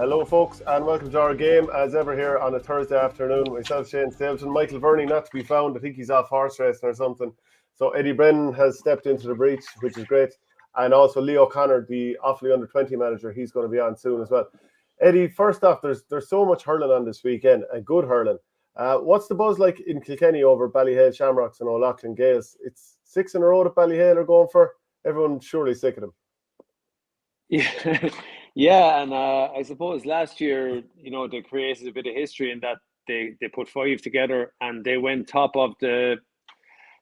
Hello, folks, and welcome to our game. As ever, here on a Thursday afternoon, myself, Shane Stapleton, Michael Verney, not to be found. I think he's off horse racing or something. So Eddie Brennan has stepped into the breach, which is great. And also Lee O'Connor, the Offaly under-20 manager, he's going to be on soon as well. Eddie, first off, there's so much hurling on this weekend, and good hurling. What's the buzz like in Kilkenny over Ballyhale Shamrocks and O'Loughlin Gales? It's 6 in a row that Ballyhale are going for. Everyone's surely sick of them. Yeah, yeah, and I suppose last year, they created a bit of history in that they put 5 together and they went top of the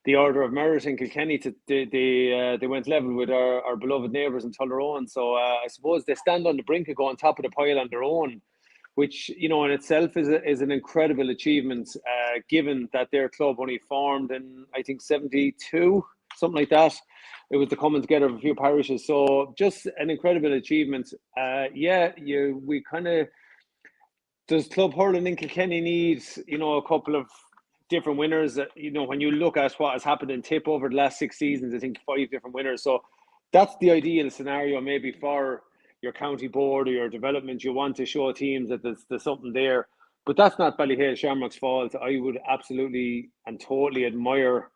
order of merit in Kilkenny. They went level with our beloved neighbours in 𝘱𝘳𝘀𝘀. So I suppose they stand on the brink of going top of the pile on their own, which in itself is an incredible achievement, given that their club only formed in, I think, 72, something like that. It was the coming together of a few parishes. So just an incredible achievement. We kind of, does club hurling in Kilkenny need, a couple of different winners? When you look at what has happened in Tipp over the last 6 seasons, I think 5 different winners. So that's the ideal scenario maybe for your county board or your development. You want to show teams that there's something there. But that's not Ballyhale Shamrocks' fault. I would absolutely and totally admire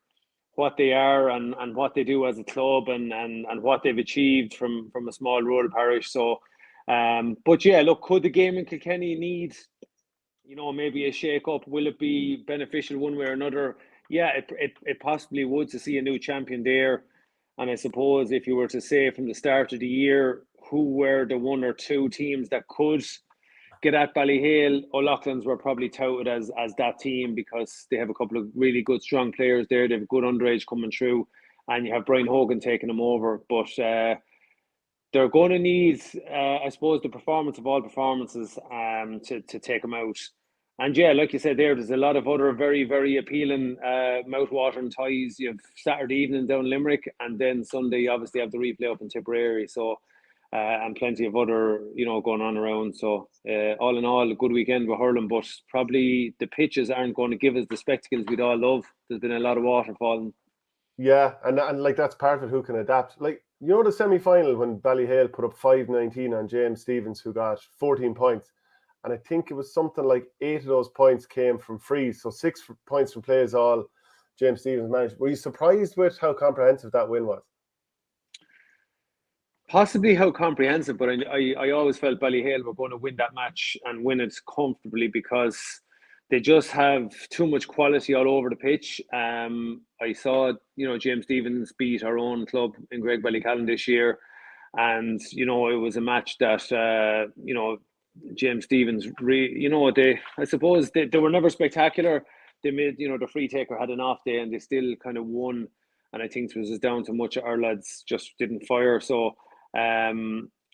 what they are and what they do as a club and what they've achieved from a small rural parish. So, but yeah, look, could the game in Kilkenny need, maybe a shake-up? Will it be beneficial one way or another? Yeah, it possibly would, to see a new champion there. And I suppose if you were to say from the start of the year who were the 1 or 2 teams that could get at Ballyhale, O'Loughlin's were probably touted as that team because they have a couple of really good, strong players there. They have a good underage coming through, and you have Brian Hogan taking them over. But they're going to need, I suppose, the performance of all performances to take them out. And yeah, like you said there's a lot of other very, very appealing mouth-watering ties. You have Saturday evening down Limerick, and then Sunday you obviously have the replay up in Tipperary. So and plenty of other, going on around. So all in all, a good weekend with hurling, but probably the pitches aren't going to give us the spectacles we'd all love. There's been a lot of water falling. Yeah, and like that's part of it, who can adapt. Like, the semi-final when Ballyhale put up 5-19 on James Stephens, who got 14 points. And I think it was something like 8 of those points came from frees. So 6 points from plays all James Stephens managed. Were you surprised with how comprehensive that win was? Possibly how comprehensive, but I always felt Ballyhale were going to win that match and win it comfortably because they just have too much quality all over the pitch. I saw, James Stephens beat our own club in Greg-Ballycallan this year. And, it was a match that, James Stephens, I suppose they were never spectacular. They made, the free taker had an off day and they still kind of won. And I think it was down to much of our lads just didn't fire. So, I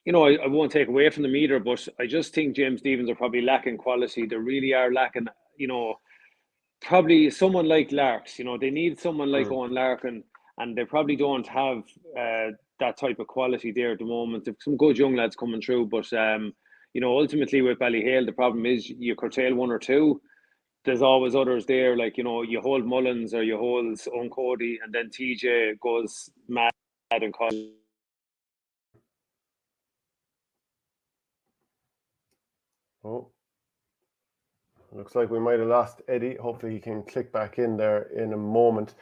won't take away from them either, but I just think James Stephens are probably lacking quality. They really are lacking, probably someone like Larks. They need someone like Owen Larkin, and they probably don't have that type of quality there at the moment. There's some good young lads coming through, but ultimately with Ballyhale, the problem is you curtail 1 or 2. There's always others there, like, you hold Mullins or you hold 𝘱𝘳𝘰𝘮, and then TJ goes mad and calls. Oh, looks like we might have lost Eddie. Hopefully he can click back in there in a moment.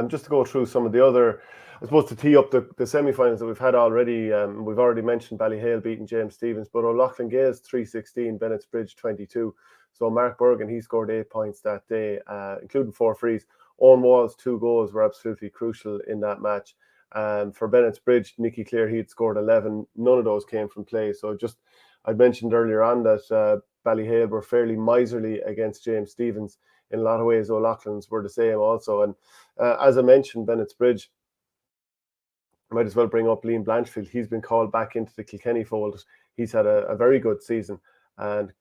Just to go through some of the other, I suppose, to tee up the semi-finals that we've had already. We've already mentioned Ballyhale beating James Stephens, but O'Loughlin Gales 3-16, Bennett's Bridge 22. So Mark Bergen, he scored 8 points that day, including 4 frees. Owen Wall's 2 goals were absolutely crucial in that match. For Bennett's Bridge, Nicky Clear, he'd scored 11. None of those came from play. So just, I'd mentioned earlier on that Ballyhale were fairly miserly against James Stephens. In a lot of ways, O'Loughlin's were the same also. And as I mentioned, Bennett's Bridge, I might as well bring up Liam Blanchfield. He's been called back into the Kilkenny fold. He's had a very good season and,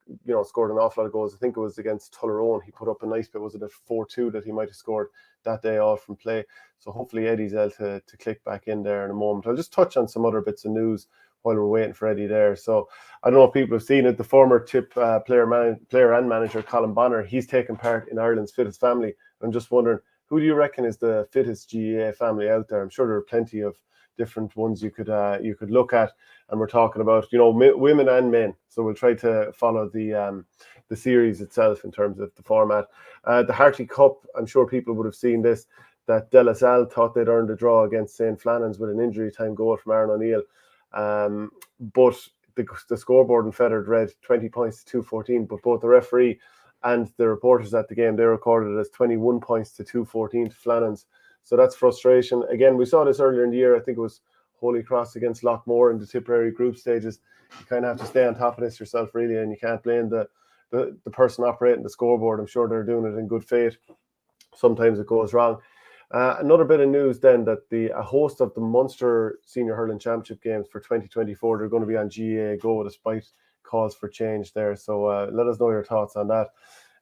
scored an awful lot of goals. I think it was against 𝘱𝘳𝘀𝘀. He put up a nice bit. Was it a 4-2 that he might have scored that day all from play? So hopefully Eddie's able to click back in there in a moment. I'll just touch on some other bits of news while we're waiting for Eddie there. So I don't know if people have seen it. The former Tipp player and manager, Colin Bonner, he's taken part in Ireland's fittest family. I'm just wondering, who do you reckon is the fittest GAA family out there? I'm sure there are plenty of different ones you could look at. And we're talking about, women and men. So we'll try to follow the series itself in terms of the format. The Herity Cup, I'm sure people would have seen this, that De La Salle thought they'd earned a draw against St. Flannan's with an injury time goal from Aaron O'Neill. But the scoreboard in Fethard read 20 points to 214, but both the referee and the reporters at the game, they recorded it as 21 points to 214 to Flannan's. So that's frustration. Again, we saw this earlier in the year. I think it was Holy Cross against Loughmore in the Tipperary group stages. You kind of have to stay on top of this yourself, really, and you can't blame the person operating the scoreboard. I'm sure they're doing it in good faith. Sometimes it goes wrong. Another bit of news then that a host of the Munster Senior Hurling Championship games for 2024, they're going to be on GAA Go despite calls for change there. So let us know your thoughts on that.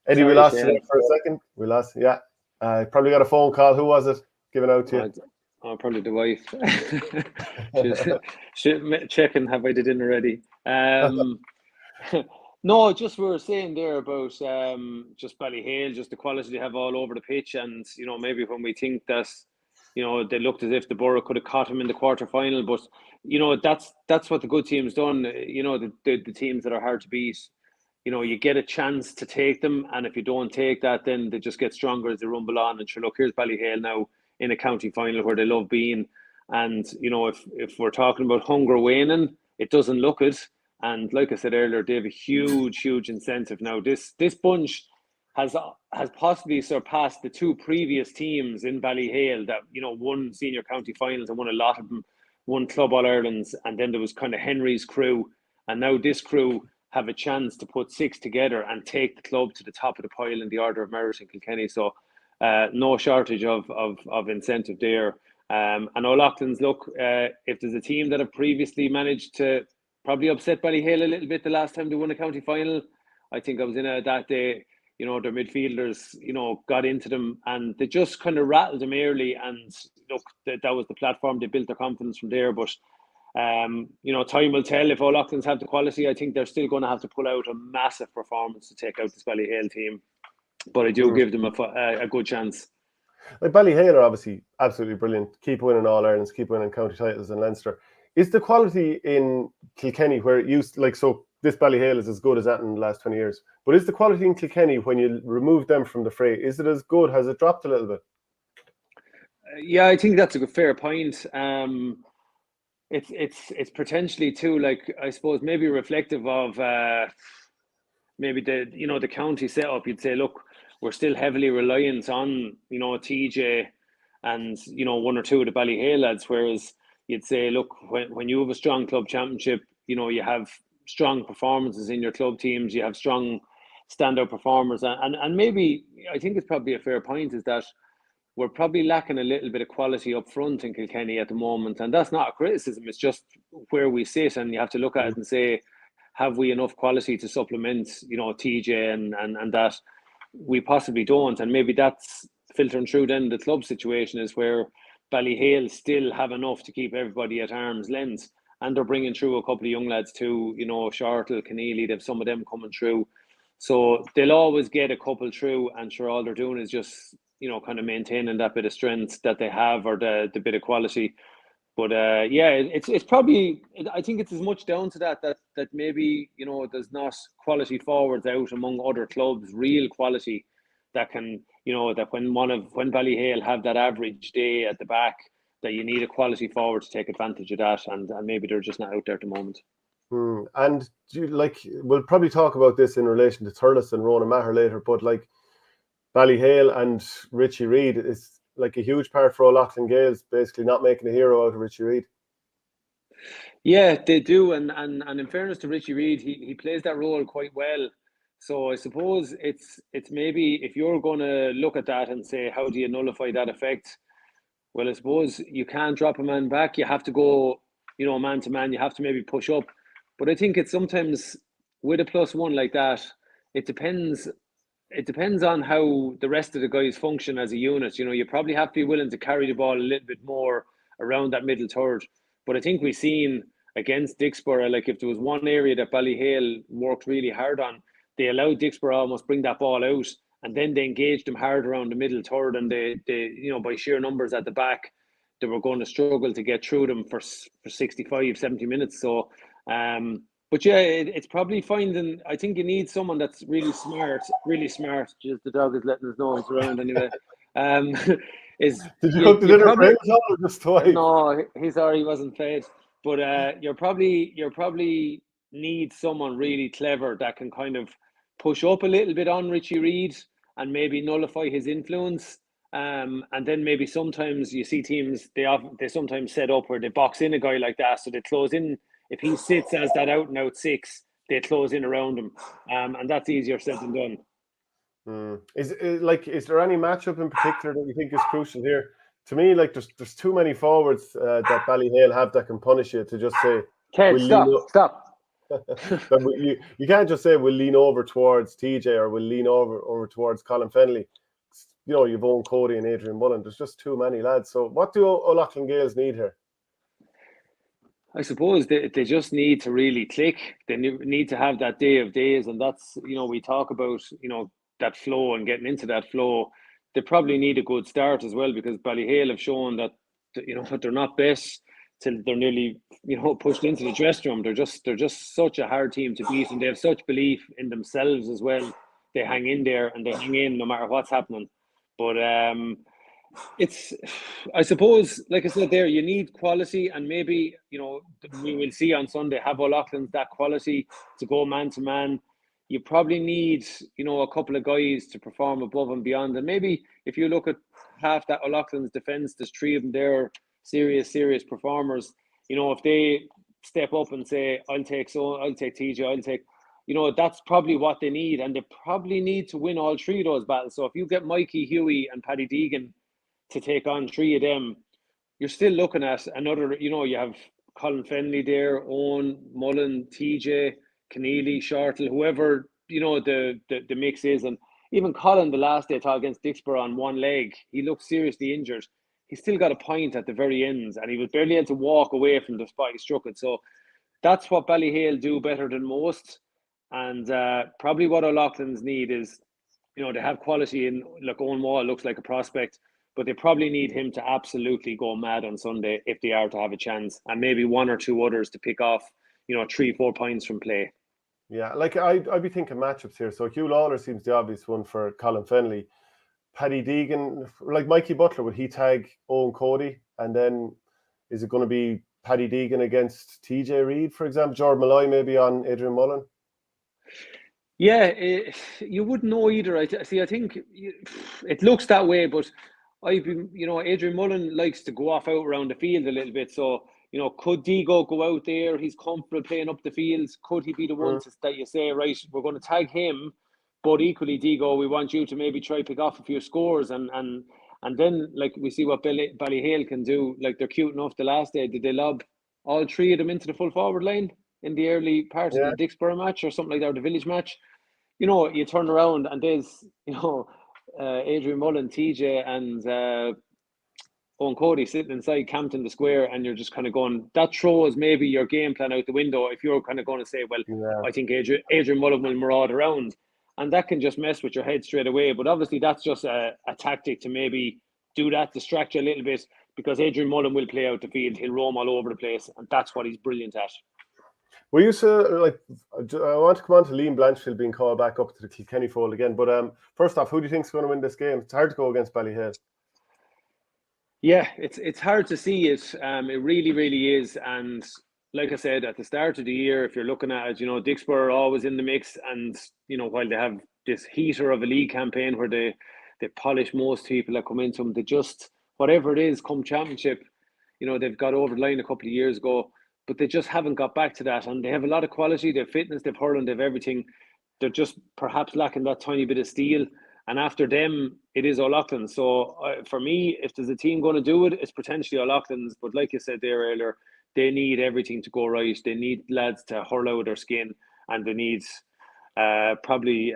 Eddie, we lost you there for a second. We lost, yeah. Probably got a phone call. Who was it giving out to you? Probably the wife. She's checking, have I the dinner ready? No, just we were saying there about just Ballyhale, just the quality they have all over the pitch, and maybe when we think that they looked as if the Borough could have caught him in the quarter final, but that's what the good teams done. The teams that are hard to beat, you get a chance to take them, and if you don't take that, then they just get stronger as they rumble on. And sure, look, here's Ballyhale now in a county final where they love being, and if we're talking about hunger waning, it doesn't look it. And like I said earlier, they have a huge incentive now. This bunch has possibly surpassed the two previous teams in Ballyhale that won senior county finals and won a lot of them, won Club All Irelands, and then there was kind of Henry's crew, and now this crew have a chance to put six together and take the club to the top of the pile in the order of merit in Kilkenny. So no shortage of incentive there. And O'Loughlin's, look, if there's a team that have previously managed to probably upset Ballyhale a little bit the last time they won a county final, I think I was in that day, their midfielders, got into them and they just kind of rattled them early, and look, that was the platform. They built their confidence from there. But time will tell if O'Loughlin's have the quality. I think they're still going to have to pull out a massive performance to take out this Ballyhale team. But I do give them a good chance. Like Ballyhale are obviously absolutely brilliant. Keep winning All Irelands, keep winning county titles in Leinster. Is the quality in Kilkenny where it used so this Ballyhale is as good as that in the last 20 years, but is the quality in Kilkenny when you remove them from the fray, is it as good? Has it dropped a little bit? Yeah, I think that's a fair point. It's potentially too, like, I suppose maybe reflective of maybe the county setup. You'd say, look, we're still heavily reliant on TJ and one or two of the Ballyhale lads, whereas you'd say, look, when you have a strong club championship, you have strong performances in your club teams, you have strong standout performers, and maybe I think it's probably a fair point is that we're probably lacking a little bit of quality up front in Kilkenny at the moment, and that's not a criticism. It's just where we sit, and you have to look at it and say, have we enough quality to supplement TJ and that? We possibly don't, and maybe that's filtering through. Then the club situation is where Ballyhale still have enough to keep everybody at arm's length, and they're bringing through a couple of young lads too, 𝘱𝘳𝘁𝘮, Keneally, they've some of them coming through, so they'll always get a couple through, and sure, all they're doing is just kind of maintaining that bit of strength that they have, or the bit of quality. But it's probably, I think it's as much down to that maybe there's not quality forwards out among other clubs, real quality that can that when Ballyhale have that average day at the back, that you need a quality forward to take advantage of that, and maybe they're just not out there at the moment. And we'll probably talk about this in relation to Thurles and Ronan Maher later, but like Ballyhale and Richie Reid is like a huge part for O'Loughlin Gaels, basically not making a hero out of Richie Reid. Yeah, they do, and in fairness to Richie Reid, he plays that role quite well. So I suppose it's maybe, if you're going to look at that and say, how do you nullify that effect? Well, I suppose you can't drop a man back. You have to go, man to man. You have to maybe push up. But I think it's sometimes with a +1 like that, it depends on how the rest of the guys function as a unit. You probably have to be willing to carry the ball a little bit more around that middle third. But I think we've seen against Dicksboro, like if there was one area that Ballyhale worked really hard on, they allowed Dicksboro almost bring that ball out, and then they engaged them hard around the middle third, and they by sheer numbers at the back, they were going to struggle to get through them for 65, 70 minutes. So, but yeah, it's probably finding. I think you need someone that's really smart, really smart. Just the dog is letting us know he's around anyway. Did you cook the dinner probably, for him as well, or just twice? No, he's sorry he wasn't fed. But you're probably need someone really clever that can kind of push up a little bit on Richie Reid and maybe nullify his influence. And then maybe sometimes you see teams they sometimes set up where they box in a guy like that, so they close in. If he sits as that out and out six, they close in around him, and that's easier said than done. Is there any matchup in particular that you think is crucial here? To me, like there's too many forwards that Ballyhale have that can punish you to just say, Ted, stop. You can't just say we'll lean over towards TJ or we'll lean over towards Colin Fennelly. You know, you've 𝘱𝘬𝘁𝘮 and Adrian Mullen. There's just too many lads. So what do O'Loughlin Gaels need here? I suppose they just need to really click. They need to have that day of days, and that's, we talk about, that flow and getting into that flow. They probably need a good start as well, because Ballyhale have shown that, they're not best till they're nearly, pushed into the dressing room. They're just such a hard team to beat, and they have such belief in themselves as well. They hang in there and they hang in no matter what's happening. But I suppose, like I said there, you need quality, and maybe, we will see on Sunday, have O'Loughlin's that quality to go man to man. You probably need, a couple of guys to perform above and beyond. And maybe if you look at half that O'Loughlin's defence, there's three of them there, serious performers. If they step up and say, I'll take TJ, I'll take, that's probably what they need. And they probably need to win all three of those battles. So if you get Mikey, Hughie and Paddy Deegan to take on three of them, you're still looking at another, you have Colin Fennelly there, Owen, Mullen, TJ, Keneally, Shortle, whoever, the mix is. And even Colin, the last day I thought against Dicksboro on one leg, he looked seriously injured. He still got a point at the very ends, and he was barely able to walk away from the spot he struck it. So that's what Ballyhale do better than most. And probably what O'Loughlin's need is, they have quality in, like Owen Wall looks like a prospect, but they probably need him to absolutely go mad on Sunday if they are to have a chance, and maybe one or two others to pick off, 3-4 points from play. Yeah, like I'd be thinking matchups here. So Hugh Lawler seems the obvious one for Colin Fennelly. Paddy Deegan, like Mikey Butler, would he tag Owen Cody? And then is it going to be Paddy Deegan against TJ Reid, for example? Jordan Malloy maybe on Adrian Mullen? Yeah, you wouldn't know either. I think it looks that way, but Adrian Mullen likes to go off out around the field a little bit. So, could Digo go out there? He's comfortable playing up the fields. Could he be the one that you say, right, we're going to tag him, but equally, Digo, we want you to maybe try pick off a few scores, and then, like, we see what Ballyhale can do. Like, they're cute enough the last day. Did they lob all three of them into the full forward line in the early part of the Dicksboro match or something like that, or the village match? You turn around and there's, Adrian Mullen, TJ and Owen Cody sitting inside Campton the square, and you're just kind of going, that throws maybe your game plan out the window if you're kind of going to say, well, I think Adrian Mullen will maraud around, and that can just mess with your head straight away. But obviously that's just a tactic to maybe do that, distract you a little bit, because Adrian Mullen will play out the field. He'll roam all over the place, and that's what he's brilliant at. We used to, I want to come on to Liam Blanchfield being called back up to the Kilkenny fold again. But first off, who do you think is going to win this game? It's hard to go against Ballyhale. Yeah, it's hard to see it. It really, really is. And like I said, at the start of the year, if you're looking at it, Dicksboro are always in the mix. And, while they have this heater of a league campaign where they polish most people that come into them, they just, whatever it is, come championship, they've got over the line a couple of years ago, but they just haven't got back to that. And they have a lot of quality, they have fitness, they have hurling, they have everything. They're just perhaps lacking that tiny bit of steel. And after them, it is O'Loughlin. So for me, if there's a team going to do it, it's potentially O'Loughlin's. But like you said there earlier, they need everything to go right. They need lads to hurl out their skin, and they need probably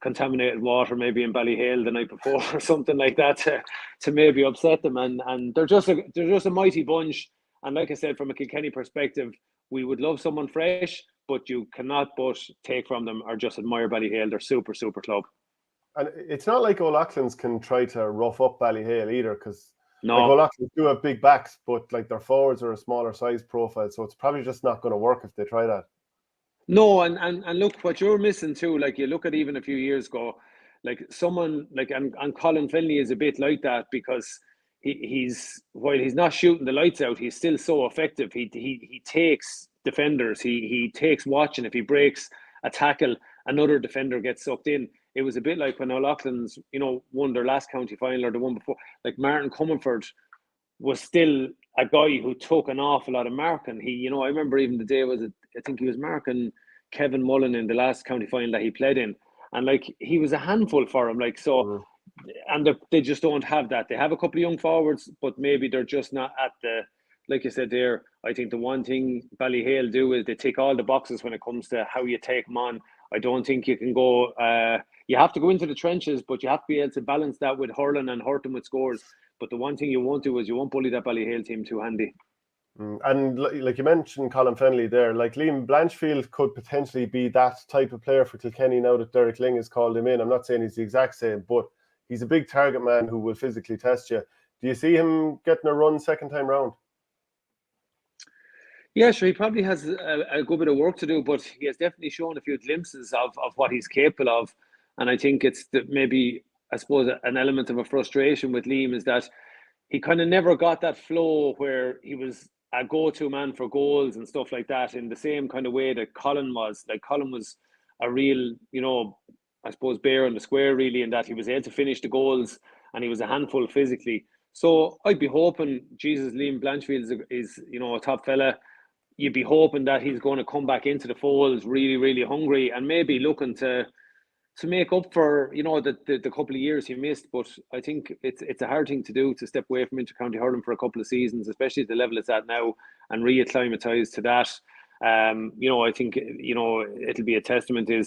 contaminated water maybe in Ballyhale the night before or something like that to maybe upset them. And they're just a mighty bunch. And like I said, from a Kilkenny perspective, we would love someone fresh, but you cannot but take from them or just admire Ballyhale. They're super, super club. And it's not like O'Loughlin's can try to rough up Ballyhale either, because Like No, O'Loughlin's do have big backs, but like their forwards are a smaller size profile, so it's probably just not going to work if they try that. no, and look what you're missing too. Like you look at even a few years ago, like someone like and Colin Fennelly is a bit like that because he's while he's not shooting the lights out, he's still so effective. He takes defenders. He takes watching. If he breaks a tackle, another defender gets sucked in. It was a bit like when O'Loughlin's, won their last county final or the one before. Like Martin Comerford was still a guy who took an awful lot of marking. I remember even the day I think he was marking Kevin Mullen in the last county final that he played in, and like he was a handful for him. Like so, and they just don't have that. They have a couple of young forwards, but maybe they're just not at the. Like you said there, I think the one thing Ballyhale do is they tick all the boxes when it comes to how you take them on. I don't think you can go. You have to go into the trenches, but you have to be able to balance that with hurling and hurt them with scores. But the one thing you won't do is you won't bully that Ballyhale team too handy. And like you mentioned, Colin Fennelly there, like Liam Blanchfield could potentially be that type of player for Kilkenny now that Derek Lyng has called him in. I'm not saying he's the exact same, but he's a big target man who will physically test you. Do you see him getting a run second time round? Yeah, sure. He probably has a good bit of work to do, but he has definitely shown a few glimpses of what he's capable of. And I think it's maybe, I suppose, an element of a frustration with Liam is that he kind of never got that flow where he was a go-to man for goals and stuff like that in the same kind of way that Colin was. Like Colin was a real, I suppose, bear on the square really, in that he was able to finish the goals and he was a handful physically. So I'd be hoping, Jesus, Liam Blanchfield is a top fella. You'd be hoping that he's going to come back into the fold really, really hungry and maybe looking to make up for the couple of years he missed. But I think it's a hard thing to do, to step away from intercounty hurling for a couple of seasons, especially at the level it's at now, and reacclimatise to that. I think it'll be a testament to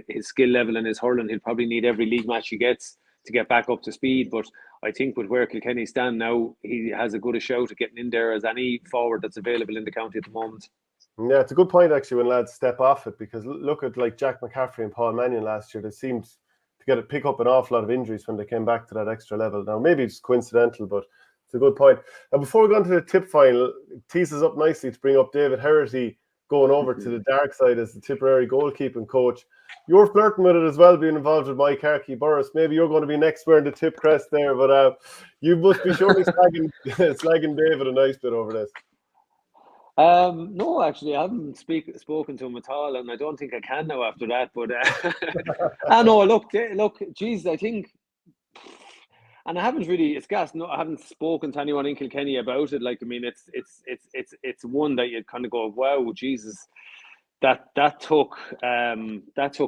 his skill level and his hurling. He'll probably need every league match he gets to get back up to speed. But I think with where Kilkenny stand now, he has a good a shout at getting in there as any forward that's available in the county at the moment. Yeah, it's a good point actually when lads step off it, because look at like Jack McCaffrey and Paul Mannion last year. They seemed to pick up an awful lot of injuries when they came back to that extra level. Now maybe it's coincidental, but it's a good point. Now before we go into the Tipp final, it teases up nicely to bring up David Herity going over to the dark side as the Tipperary goalkeeping coach. You're flirting with it as well, being involved with 𝘬𝘓𝑚 Maybe you're going to be next wearing the Tipp crest there, but you must be surely slagging David a nice bit over this. No, actually, I haven't spoken to him at all, and I don't think I can now after that. But I know. Look, geez, I think, and I haven't really. It's gas. No, I haven't spoken to anyone in Kilkenny about it. Like, I mean, it's one that you kind of go, wow, Jesus. That took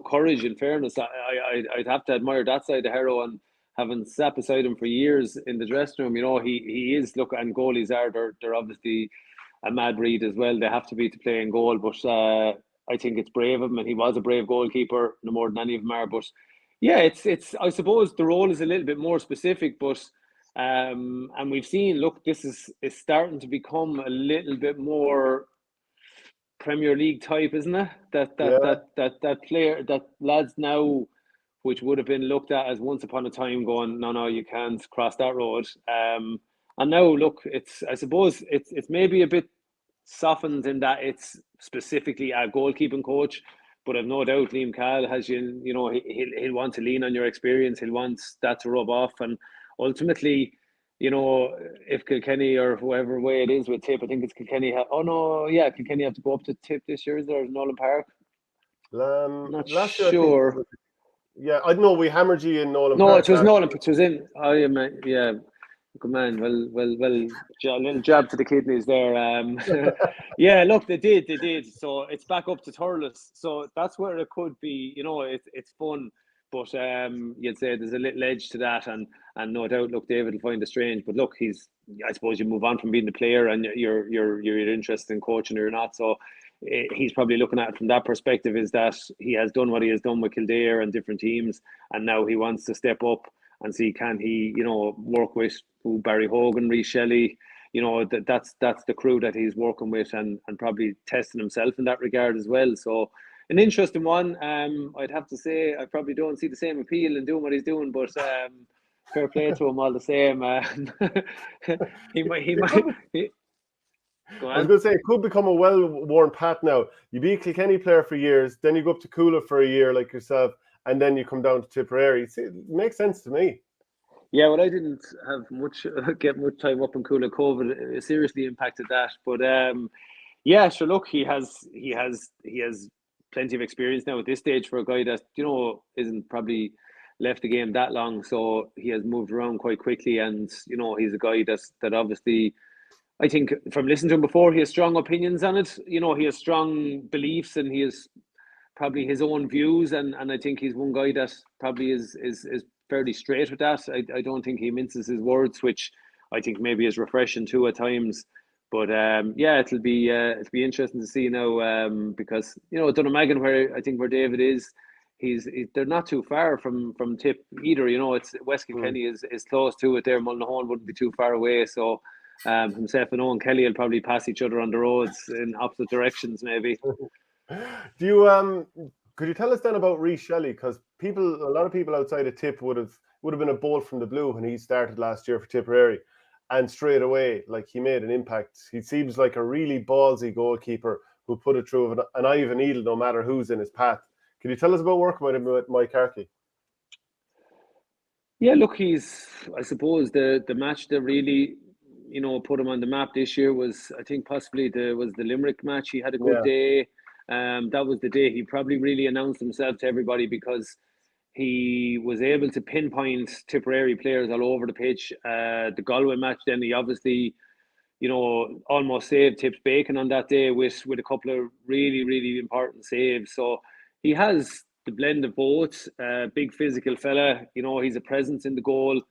courage. In fairness, I'd have to admire that side of Harrow, and having sat beside him for years in the dressing room, he is. Look, and goalies they're obviously a mad breed as well. They have to be to play in goal, but I think it's brave of him, and he was a brave goalkeeper, no more than any of them are. But yeah, it's I suppose the role is a little bit more specific, but and we've seen. Look, this is starting to become a little bit more Premier League type, isn't it? That player, that lads now, which would have been looked at as once upon a time going, no, you can't cross that road. And now look, I suppose it's maybe a bit softened in that it's specifically a goalkeeping coach, but I've no doubt Liam Cahill has he'll want to lean on your experience. He'll want that to rub off, and ultimately, if Kilkenny or whoever way it is with Tipp, I think it's Kilkenny. Kilkenny have to go up to Tipp this year. Is there Nolan Park? Not sure. Yeah, I don't know. We hammered you in Nolan Park. No, it was Nolan. It was in. Oh yeah. Good man. Well. A little jab to the kidneys there. Yeah. Look, they did. So it's back up to Thurles. So that's where it could be. It's fun. But you'd say there's a little edge to that, and no doubt, look, David will find it strange. But look, I suppose you move on from being the player, and you're interested in coaching or you're not. So he's probably looking at it from that perspective, is that he has done what he has done with Kildare and different teams, and now he wants to step up and see, can he work with Barry Hogan, Reese Shelly. That's the crew that he's working with, and probably testing himself in that regard as well. So an interesting one. I'd have to say I probably don't see the same appeal in doing what he's doing, but fair play to him all the same. He might. Go I was on. going to say, it could become a well-worn path now. You be a Kilkenny player for years, then you go up to Coola for a year like yourself, and then you come down to Tipperary. See, it makes sense to me. Yeah, well, I didn't have get much time up in Coola. COVID seriously impacted that, but yeah, sure. Look, he has plenty of experience now at this stage for a guy that isn't probably left the game that long. So he has moved around quite quickly, and he's a guy that obviously, I think from listening to him before, he has strong opinions on it. He has strong beliefs, and he has probably his own views, and I think he's one guy that probably is fairly straight with that. I don't think he minces his words, which I think maybe is refreshing too at times. But yeah, it'll be interesting to see now, because Donegal, where David is, they're not too far from Tipp either. It's West Kilkenny is close to it there. Mullinahone wouldn't be too far away, so himself and Owen Kelly will probably pass each other on the roads in opposite directions maybe. Do you could you tell us then about Reese Shelly? Because a lot of people outside of Tipp would have been a bolt from the blue when he started last year for Tipperary, and straight away, like, he made an impact. He seems like a really ballsy goalkeeper who put it through an 𝘵𝑗𝑛 no matter who's in his path. Can you tell us about working with him with 𝘧𝘚? Yeah, look, I suppose the match that really put him on the map this year was, I think, possibly the Limerick match. He had a good day. That was the day he probably really announced himself to everybody, because he was able to pinpoint Tipperary players all over the pitch. The Galway match, then he obviously, almost saved Tipp's bacon on that day with a couple of really, really important saves. So he has the blend of both. Big physical fella. He's a presence in the goal.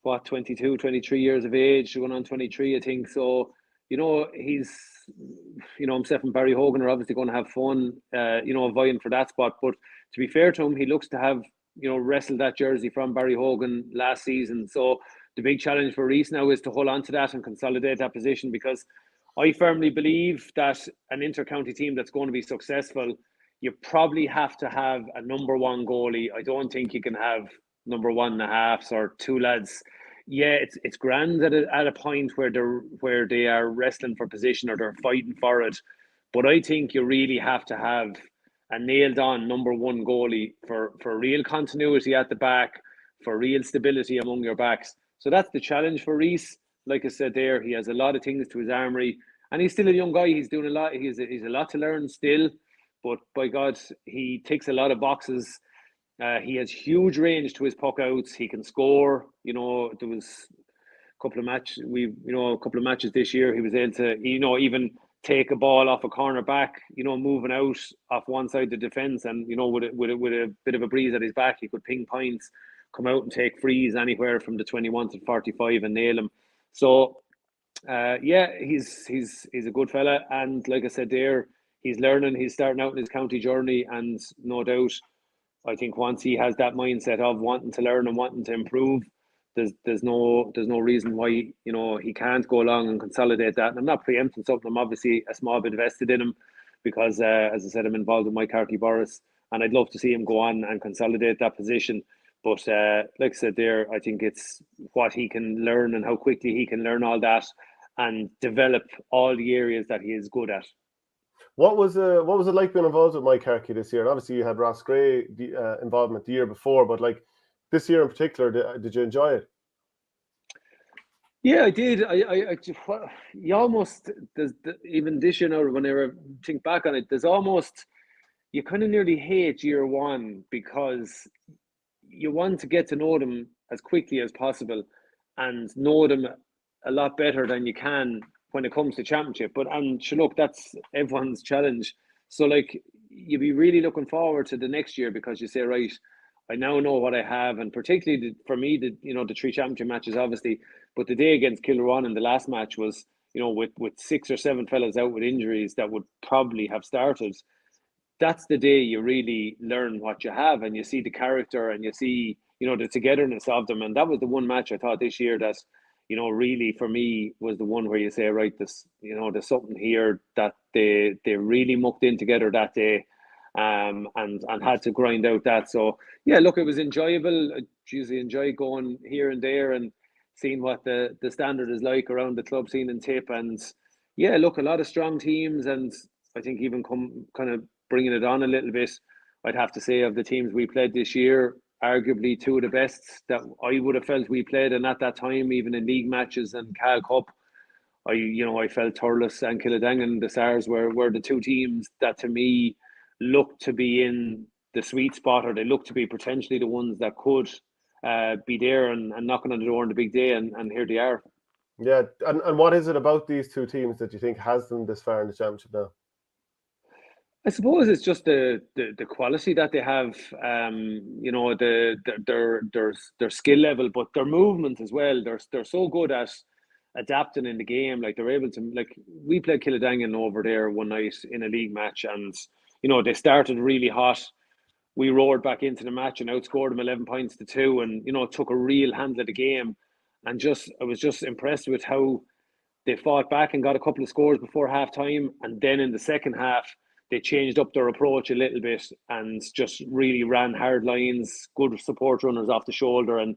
22, 23 years of age, going on 23, I think. So, he's, himself and Barry Hogan are obviously going to have fun, vying for that spot. But to be fair to him, he looks to have, wrestled that jersey from Barry Hogan last season. So the big challenge for Reese now is to hold on to that and consolidate that position, because I firmly believe that an inter-county team that's going to be successful, you probably have to have a number one goalie. I don't think you can have number one and a halves or two lads. Yeah, it's grand at a point where they are wrestling for position or they're fighting for it. But I think you really have to have a nailed on number one goalie for real continuity at the back, for real stability among your backs. So that's the challenge for Reese. Like I said there, he has a lot of things to his armory, and he's still a young guy. He's doing a lot. He's a lot to learn still, but by God, he ticks a lot of boxes. He has huge range to his puck outs. He can score. There was a couple of matches this year. He was able to, even take a ball off a corner back, moving out off one side of the defence, and with a bit of a breeze at his back, he could ping points, come out and take frees anywhere from the 21 to 45 and nail them. So yeah, he's a good fella, and like I said there, he's learning. He's starting out in his county journey, and no doubt, I think once he has that mindset of wanting to learn and wanting to improve, there's no reason why he can't go along and consolidate that. And I'm not preempting something. I'm obviously a small bit vested in him, because as I said, I'm involved with 𝘧𝘚 Boris, and I'd love to see him go on and consolidate that position. But like I said there, I think it's what he can learn and how quickly he can learn all that and develop all the areas that he is good at. What was it like being involved with 𝘧𝘚 this year? And obviously, you had Ross Gray involvement the year before, but like this year in particular, did you enjoy it? Yeah, I did. You almost, even this year now, whenever I think back on it, there's almost, you kind of nearly hate year one, because you want to get to know them as quickly as possible and know them a lot better than you can when it comes to championship. But look, that's everyone's challenge. So like, you'd be really looking forward to the next year, because you say, right, I now know what I have, and particularly for me, the three championship matches, obviously, but the day against Kilruan in the last match was, with 6 or 7 fellas out with injuries that would probably have started. That's the day you really learn what you have, and you see the character, and you see, the togetherness of them. And that was the one match I thought this year that, really for me was the one where you say, right, this, there's something here, that they really mucked in together that day. and had to grind out that. So yeah, look, it was enjoyable. I usually enjoy going here and there and seeing what the standard is like around the club scene in Tipp. And yeah, look, a lot of strong teams, and I think even kind of bringing it on a little bit, I'd have to say of the teams we played this year, arguably two of the best that I would have felt we played, and at that time, even in league matches and Cal Cup, I felt Thurles and Kiladangan, the Sars, were the two teams that to me looked to be in the sweet spot, or they looked to be potentially the ones that could be there and knocking on the door on the big day, and here they are. Yeah, and what is it about these two teams that you think has them this far in the championship now? I suppose it's just the quality that they have, their skill level, but their movement as well. They're so good at adapting in the game. Like they're able to, like we played Kiladangan over there one night in a league match, and they started really hot. We roared back into the match and outscored them 11 points to 2, and took a real handle of the game. And I was just impressed with how they fought back and got a couple of scores before half time, and then in the second half they changed up their approach a little bit and just really ran hard lines, good support runners off the shoulder, and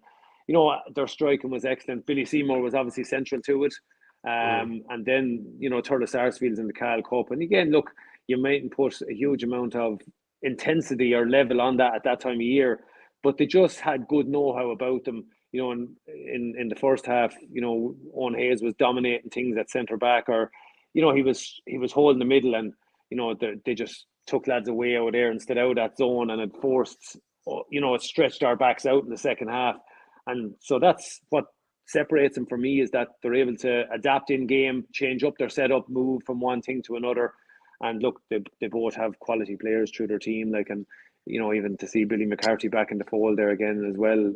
their striking was excellent. 𝘵𝘮𝘁 was obviously central to it, and then Thurles Sarsfields in the Cal Cup. And again, look, you mightn't put a huge amount of intensity or level on that at that time of year, but they just had good know-how about them. In the first half, Owen Hayes was dominating things at centre back, or he was holding the middle, and they just took lads away out there and stood out that zone, and it forced, it stretched our backs out in the second half. And so that's what separates them from me, is that they're able to adapt in game, change up their setup, move from one thing to another. And look, they both have quality players through their team, and even to see Billy McCarthy back in the fold there again as well,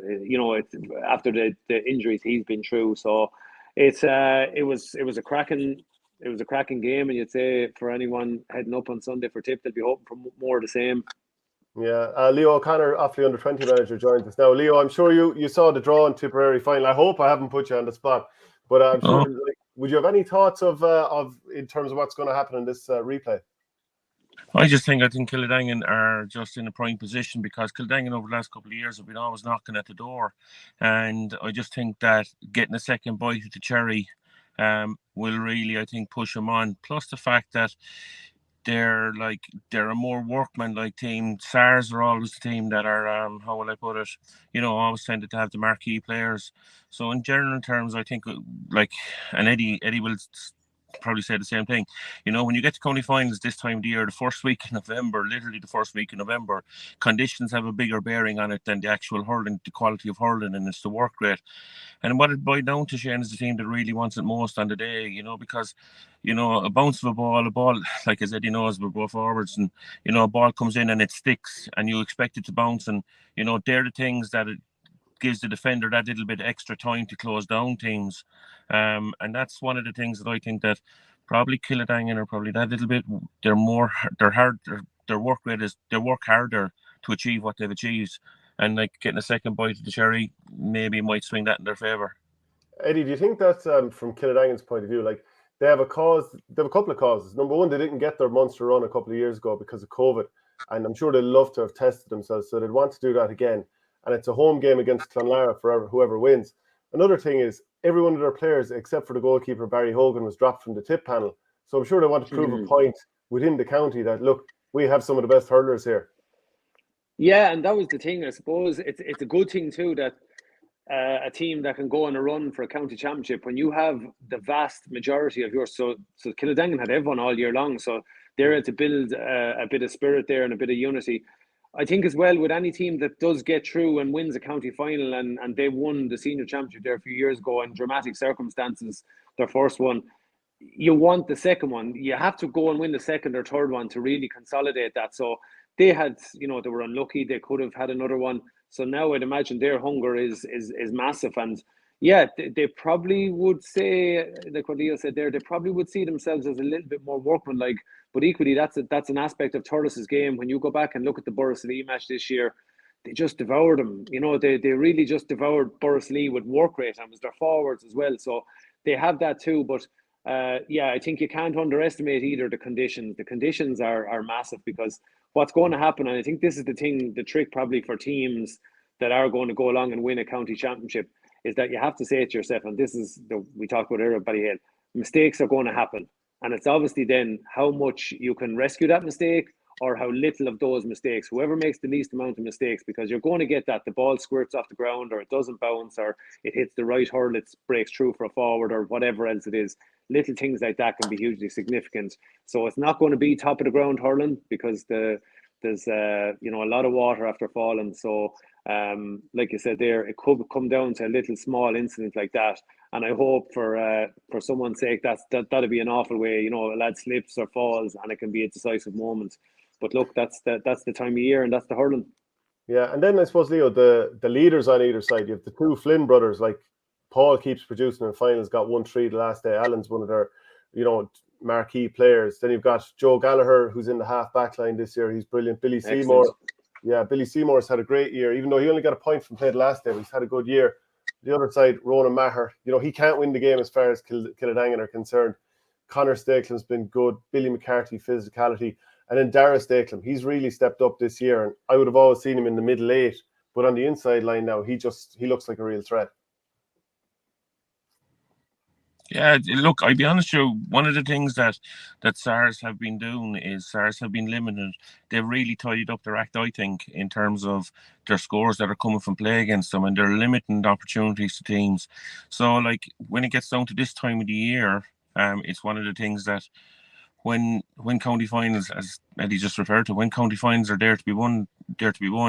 after the injuries he's been through. So it was a cracking game, and you'd say for anyone heading up on Sunday for Tipp, they'll be hoping for more of the same. Yeah, Leo O'Connor, Offaly under-20 manager, joins us now. Leo, I'm sure you saw the draw in Tipperary final. I hope I haven't put you on the spot, but I'm sure. Would you have any thoughts of in terms of what's going to happen in this replay? I think Kiladangan are just in a prime position, because Kiladangan over the last couple of years have been always knocking at the door, and I just think that getting a second bite at the cherry will really, push them on. Plus the fact that they're a more workman-like team. Sars are always the team that are how will I put it? Always tended to have the marquee players. So in general terms, I think and Eddie will probably say the same thing. When you get to county finals this time of the year, the first week in November, literally the first week in November, conditions have a bigger bearing on it than the actual hurling, the quality of hurling, and it's the work rate. And what it boiled down to, Shane, is the team that really wants it most on the day, because, a bounce of a ball, like as Eddie knows, we're both forwards, and, a ball comes in and it sticks and you expect it to bounce, and, they're the things that it gives the defender that little bit extra time to close down teams. And that's one of the things that I think that probably Kiladangan are probably that little bit, their work rate is, they work harder to achieve what they've achieved. And getting a second bite of the cherry maybe might swing that in their favour. Eddie, do you think that from Kiladangan's point of view, they have a couple of causes? Number one, they didn't get their Munster run a couple of years ago because of COVID, and I'm sure they'd love to have tested themselves, so they'd want to do that again. And it's a home game against Clonlara for whoever wins. Another thing is, every one of their players, except for the goalkeeper Barry Hogan, was dropped from the Tipp panel. So I'm sure they want to prove a point within the county that, look, we have some of the best hurlers here. Yeah, and that was the thing. I suppose it's a good thing too that a team that can go on a run for a county championship, when you have the vast majority of yours. So Kiladangan had everyone all year long, so they're able to build a bit of spirit there and a bit of unity. I think as well, with any team that does get through and wins a county final, and they won the senior championship there a few years ago in dramatic circumstances, their first one, you want the second one. You have to go and win the second or third one to really consolidate that. So they had, they were unlucky. They could have had another one. So now I'd imagine their hunger is massive. And yeah, they probably would say, like what Leo said there, they probably would see themselves as a little bit more workmanlike. But equally, that's an aspect of Thurles' game. When you go back and look at the Borris-Lee match this year, they just devoured them. They really just devoured Borris-Lee with work rate, and it was their forwards as well. So they have that too. But yeah, I think you can't underestimate either the conditions. The conditions are massive, because what's going to happen, and I think this is the trick probably for teams that are going to go along and win a county championship, is that you have to say it to yourself, and this is we talked about earlier, Ballyhale, mistakes are going to happen. And it's obviously then how much you can rescue that mistake, or how little of those mistakes, whoever makes the least amount of mistakes, because you're going to get that the ball squirts off the ground, or it doesn't bounce, or it hits the right hurl, it breaks through for a forward, or whatever else it is. Little things like that can be hugely significant. So it's not going to be top of the ground hurling, because there's a lot of water after falling. So like you said there, it could come down to a little small incident like that. And I hope for someone's sake that'd be an awful way. A lad slips or falls, and it can be a decisive moment. But look, that's the time of year, and that's the hurling. Yeah, and then I suppose, Leo, the leaders on either side, you have the two Flynn brothers. Like Paul keeps producing in the finals, got 1-3 the last day. Alan's one of their, marquee players. Then you've got Joe Gallagher, who's in the half back line this year. He's brilliant. Billy Seymour. Excellent. Yeah, Billy Seymour's had a great year, even though he only got a point from play the last day, but he's had a good year. The other side, Ronan Maher, he can't win the game as far as Kiladangan are concerned. Conor Stapleton's been good. Billy McCarthy, physicality. And then Dara Stapleton, he's really stepped up this year. And I would have always seen him in the middle 8, but on the inside line now, he looks like a real threat. Yeah, look, I'll be honest with you, one of the things that Sars have been doing is Sars have been limited. They've really tidied up their act, I think, in terms of their scores that are coming from play against them, and they're limiting opportunities to teams. So, like, when it gets down to this time of the year, it's one of the things that when county finals, as Eddie just referred to, when county finals are there to be won,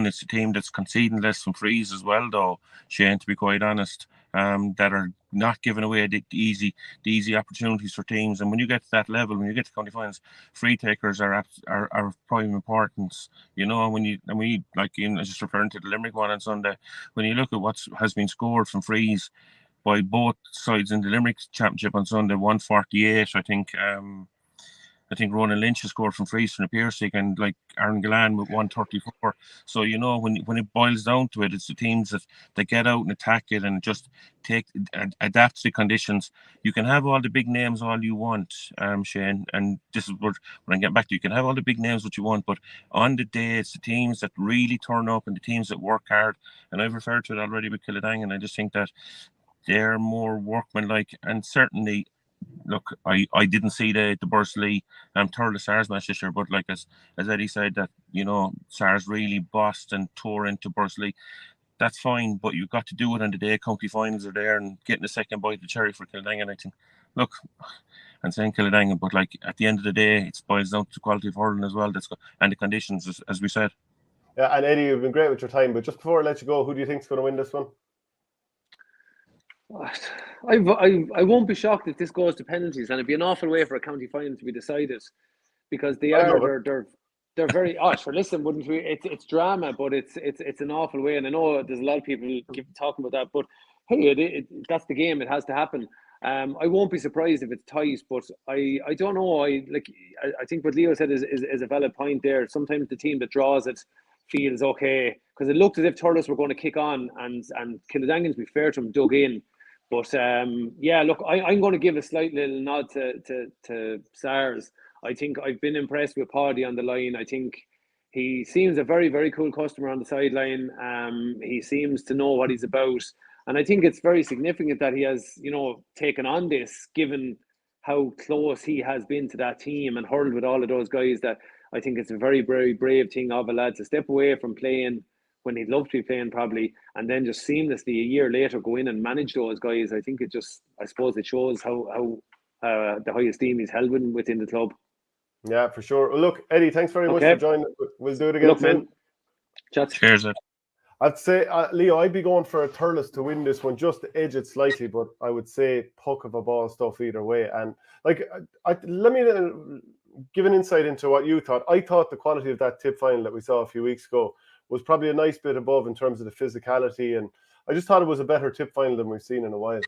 it's a team that's conceding less from frees as well, though, Shane, to be quite honest, that are not giving away the easy opportunities for teams. And when you get to that level, when you get to county finals, free takers are of prime importance. When you like, I was just referring to the Limerick one on Sunday, when you look at what has been scored from frees by both sides in the Limerick championship on Sunday, 148, I think Ronan Lynch has scored from frees from the 𝘱𝑒𝑟, and like Aaron Gillan with 134. So when it boils down to it, it's the teams that get out and attack it and just adapt to the conditions. You can have all the big names all you want, Shane, and this is what I get back to. You can have all the big names what you want, but on the day, it's the teams that really turn up and the teams that work hard. And I've referred to it already with Kiladangan. I just think that they're more workmanlike, and certainly. Look, I didn't see the 𝘱𝘗 Thurles Sars match this year, but like as Eddie said, that Sars really bossed and tore into 𝘱𝘗. That's fine, but you've got to do it on the day county finals are there, and getting a second bite of the cherry for Kiladangan. I think, look, I'm saying Kiladangan, but like at the end of the day, it boils down to the quality of hurling as well. And the conditions, as we said. Yeah, and Eddie, you've been great with your time, but just before I let you go, who do you think is going to win this one? I won't be shocked if this goes to penalties, and it'd be an awful way for a county final to be decided, because they're very sure. Listen, wouldn't we? It's drama, but it's an awful way, and I know there's a lot of people talking about that, but hey, that's the game. It has to happen. I won't be surprised if it's tight, but I don't know. I think what Leo said is a valid point there. Sometimes the team that draws it feels okay, because it looked as if Thurles were going to kick on, and Kiladangan, to be fair to him, dug in. But yeah, look, I'm going to give a slight little nod to Sars. I think I've been impressed with Paddy on the line. I think he seems a very, very cool customer on the sideline. He seems to know what he's about. And I think it's very significant that he has, taken on this, given how close he has been to that team and hurled with all of those guys. That I think it's a very, very brave thing of a lad to step away from playing when he'd love to be playing probably, and then just seamlessly a year later go in and manage those guys. I think I suppose it shows how the high esteem he's held within the club. Yeah, for sure. Well, look, Eddie, thanks very much for joining. We'll do it again soon. Man. Chat. Cheers. I'd say, Leo, I'd be going for a Thurles to win this one, just to edge it slightly, but I would say puck of a ball stuff either way. And like, let me give an insight into what you thought. I thought the quality of that Tipp final that we saw a few weeks ago was probably a nice bit above in terms of the physicality, and I just thought it was a better Tipp final than we've seen in a while.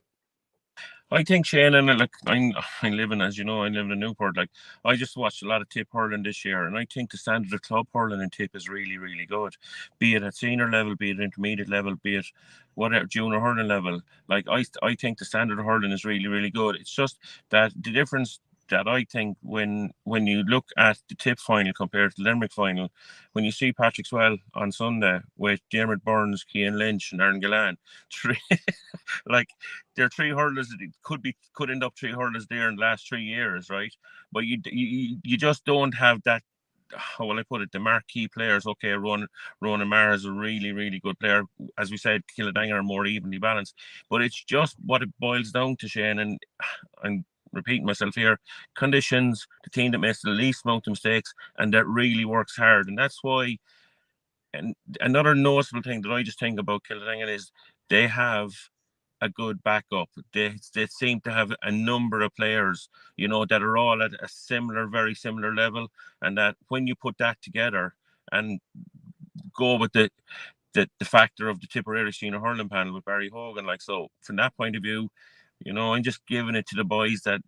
I think Shane, and like I'm living, as you know, I live in Newport. Like I just watched a lot of Tipp hurling this year, and I think the standard of club hurling in Tipp is really, really good. Be it at senior level, be it intermediate level, be it whatever junior hurling level. Like I think the standard of hurling is really, really good. It's just that the difference that I think when you look at the Tipp final compared to the Limerick final, when you see Patrick Swell on Sunday with Diarmuid Burns, Cian Lynch, and Aaron Gillan, three like there are three hurlers that could end up three hurlers there in the last 3 years, right? But you just don't have that. How will I put it? The marquee players. Okay, Ronan Maher is a really, really good player. As we said, Kiladangan are more evenly balanced. But it's just what it boils down to, Shane. And I'm repeating myself here. Conditions, the team that makes the least amount of mistakes, and that really works hard. And that's why. And another noticeable thing that I just think about Kiladangan is they have a good backup. They seem to have a number of players, that are all at a very similar level, and that when you put that together and go with the factor of the Tipperary senior hurling panel with Barry Hogan, like, so from that point of view, I'm just giving it to the boys that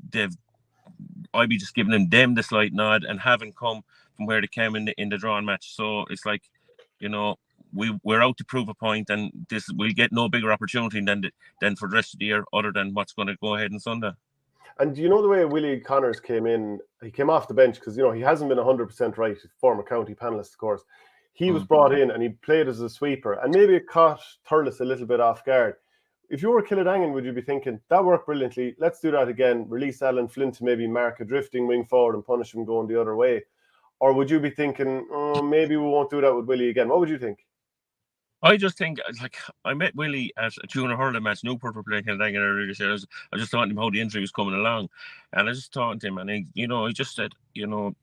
I'd be just giving them the slight nod and having come from where they came in the drawing match. So it's like, we're out to prove a point, and we'll get no bigger opportunity than for the rest of the year, other than what's going to go ahead on Sunday. And the way Willie Connors came in, he came off the bench because he hasn't been 100% right. Former county panelist, of course. He was brought in and he played as a sweeper, and maybe it caught Thurles a little bit off guard. If you were Kiladangan, would you be thinking, that worked brilliantly, let's do that again, release Alan Flynn to maybe mark a drifting wing forward and punish him going the other way? Or would you be thinking, maybe we won't do that with Willie again? What would you think? I just think, like, I met Willie at a junior hurling match. Newport were playing Kiladangan earlier this year. I just thought him how the injury was coming along, and I just talked to him, and he just said, when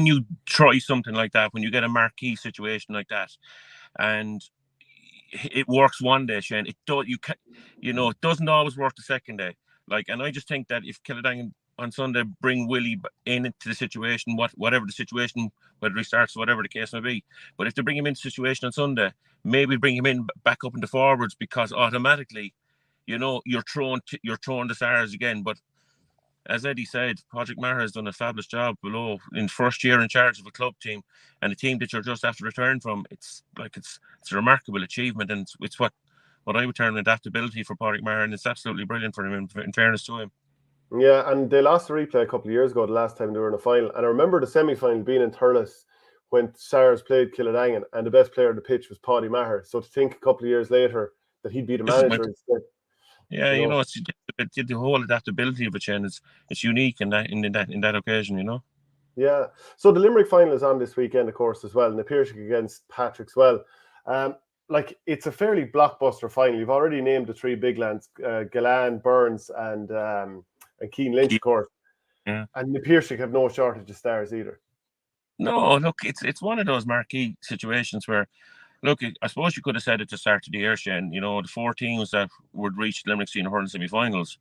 you try something like that, when you get a marquee situation like that, and it works one day, Shane, it doesn't always work the second day. Like, and I just think that if Kiladangan on Sunday bring Willie into the situation, whatever the situation, whether he starts, whatever the case may be, but if they bring him into the situation on Sunday, maybe bring him in back up into forwards, because automatically, you're thrown the Sars again. But as Eddie said, Project Maher has done a fabulous job below in first year in charge of a club team, and a team that you're just after return from. It's a remarkable achievement, and it's what I would term adaptability for Project Maher, and it's absolutely brilliant for him, in fairness to him. Yeah, and they lost a replay a couple of years ago, the last time they were in a final. And I remember the semi-final being in Thurles when Sars played Kiladangan, and the best player on the pitch was Paddy Maher. So to think a couple of years later that he'd be the manager instead. Yeah, it's the whole adaptability of it, Shane. It's unique in that occasion, Yeah. So the Limerick final is on this weekend, of course, as well. And Epirshik against Patrick Swell. It's a fairly blockbuster final. You've already named the three big lads, Gillan, Burns, and Cian Lynch, of course. Yeah. And Epirshik have no shortage of stars either. No, look, it's one of those marquee situations where, look, I suppose you could have said at the start of the year, Shane, the 4 teams that would reach Limerick senior hurling semi-finals,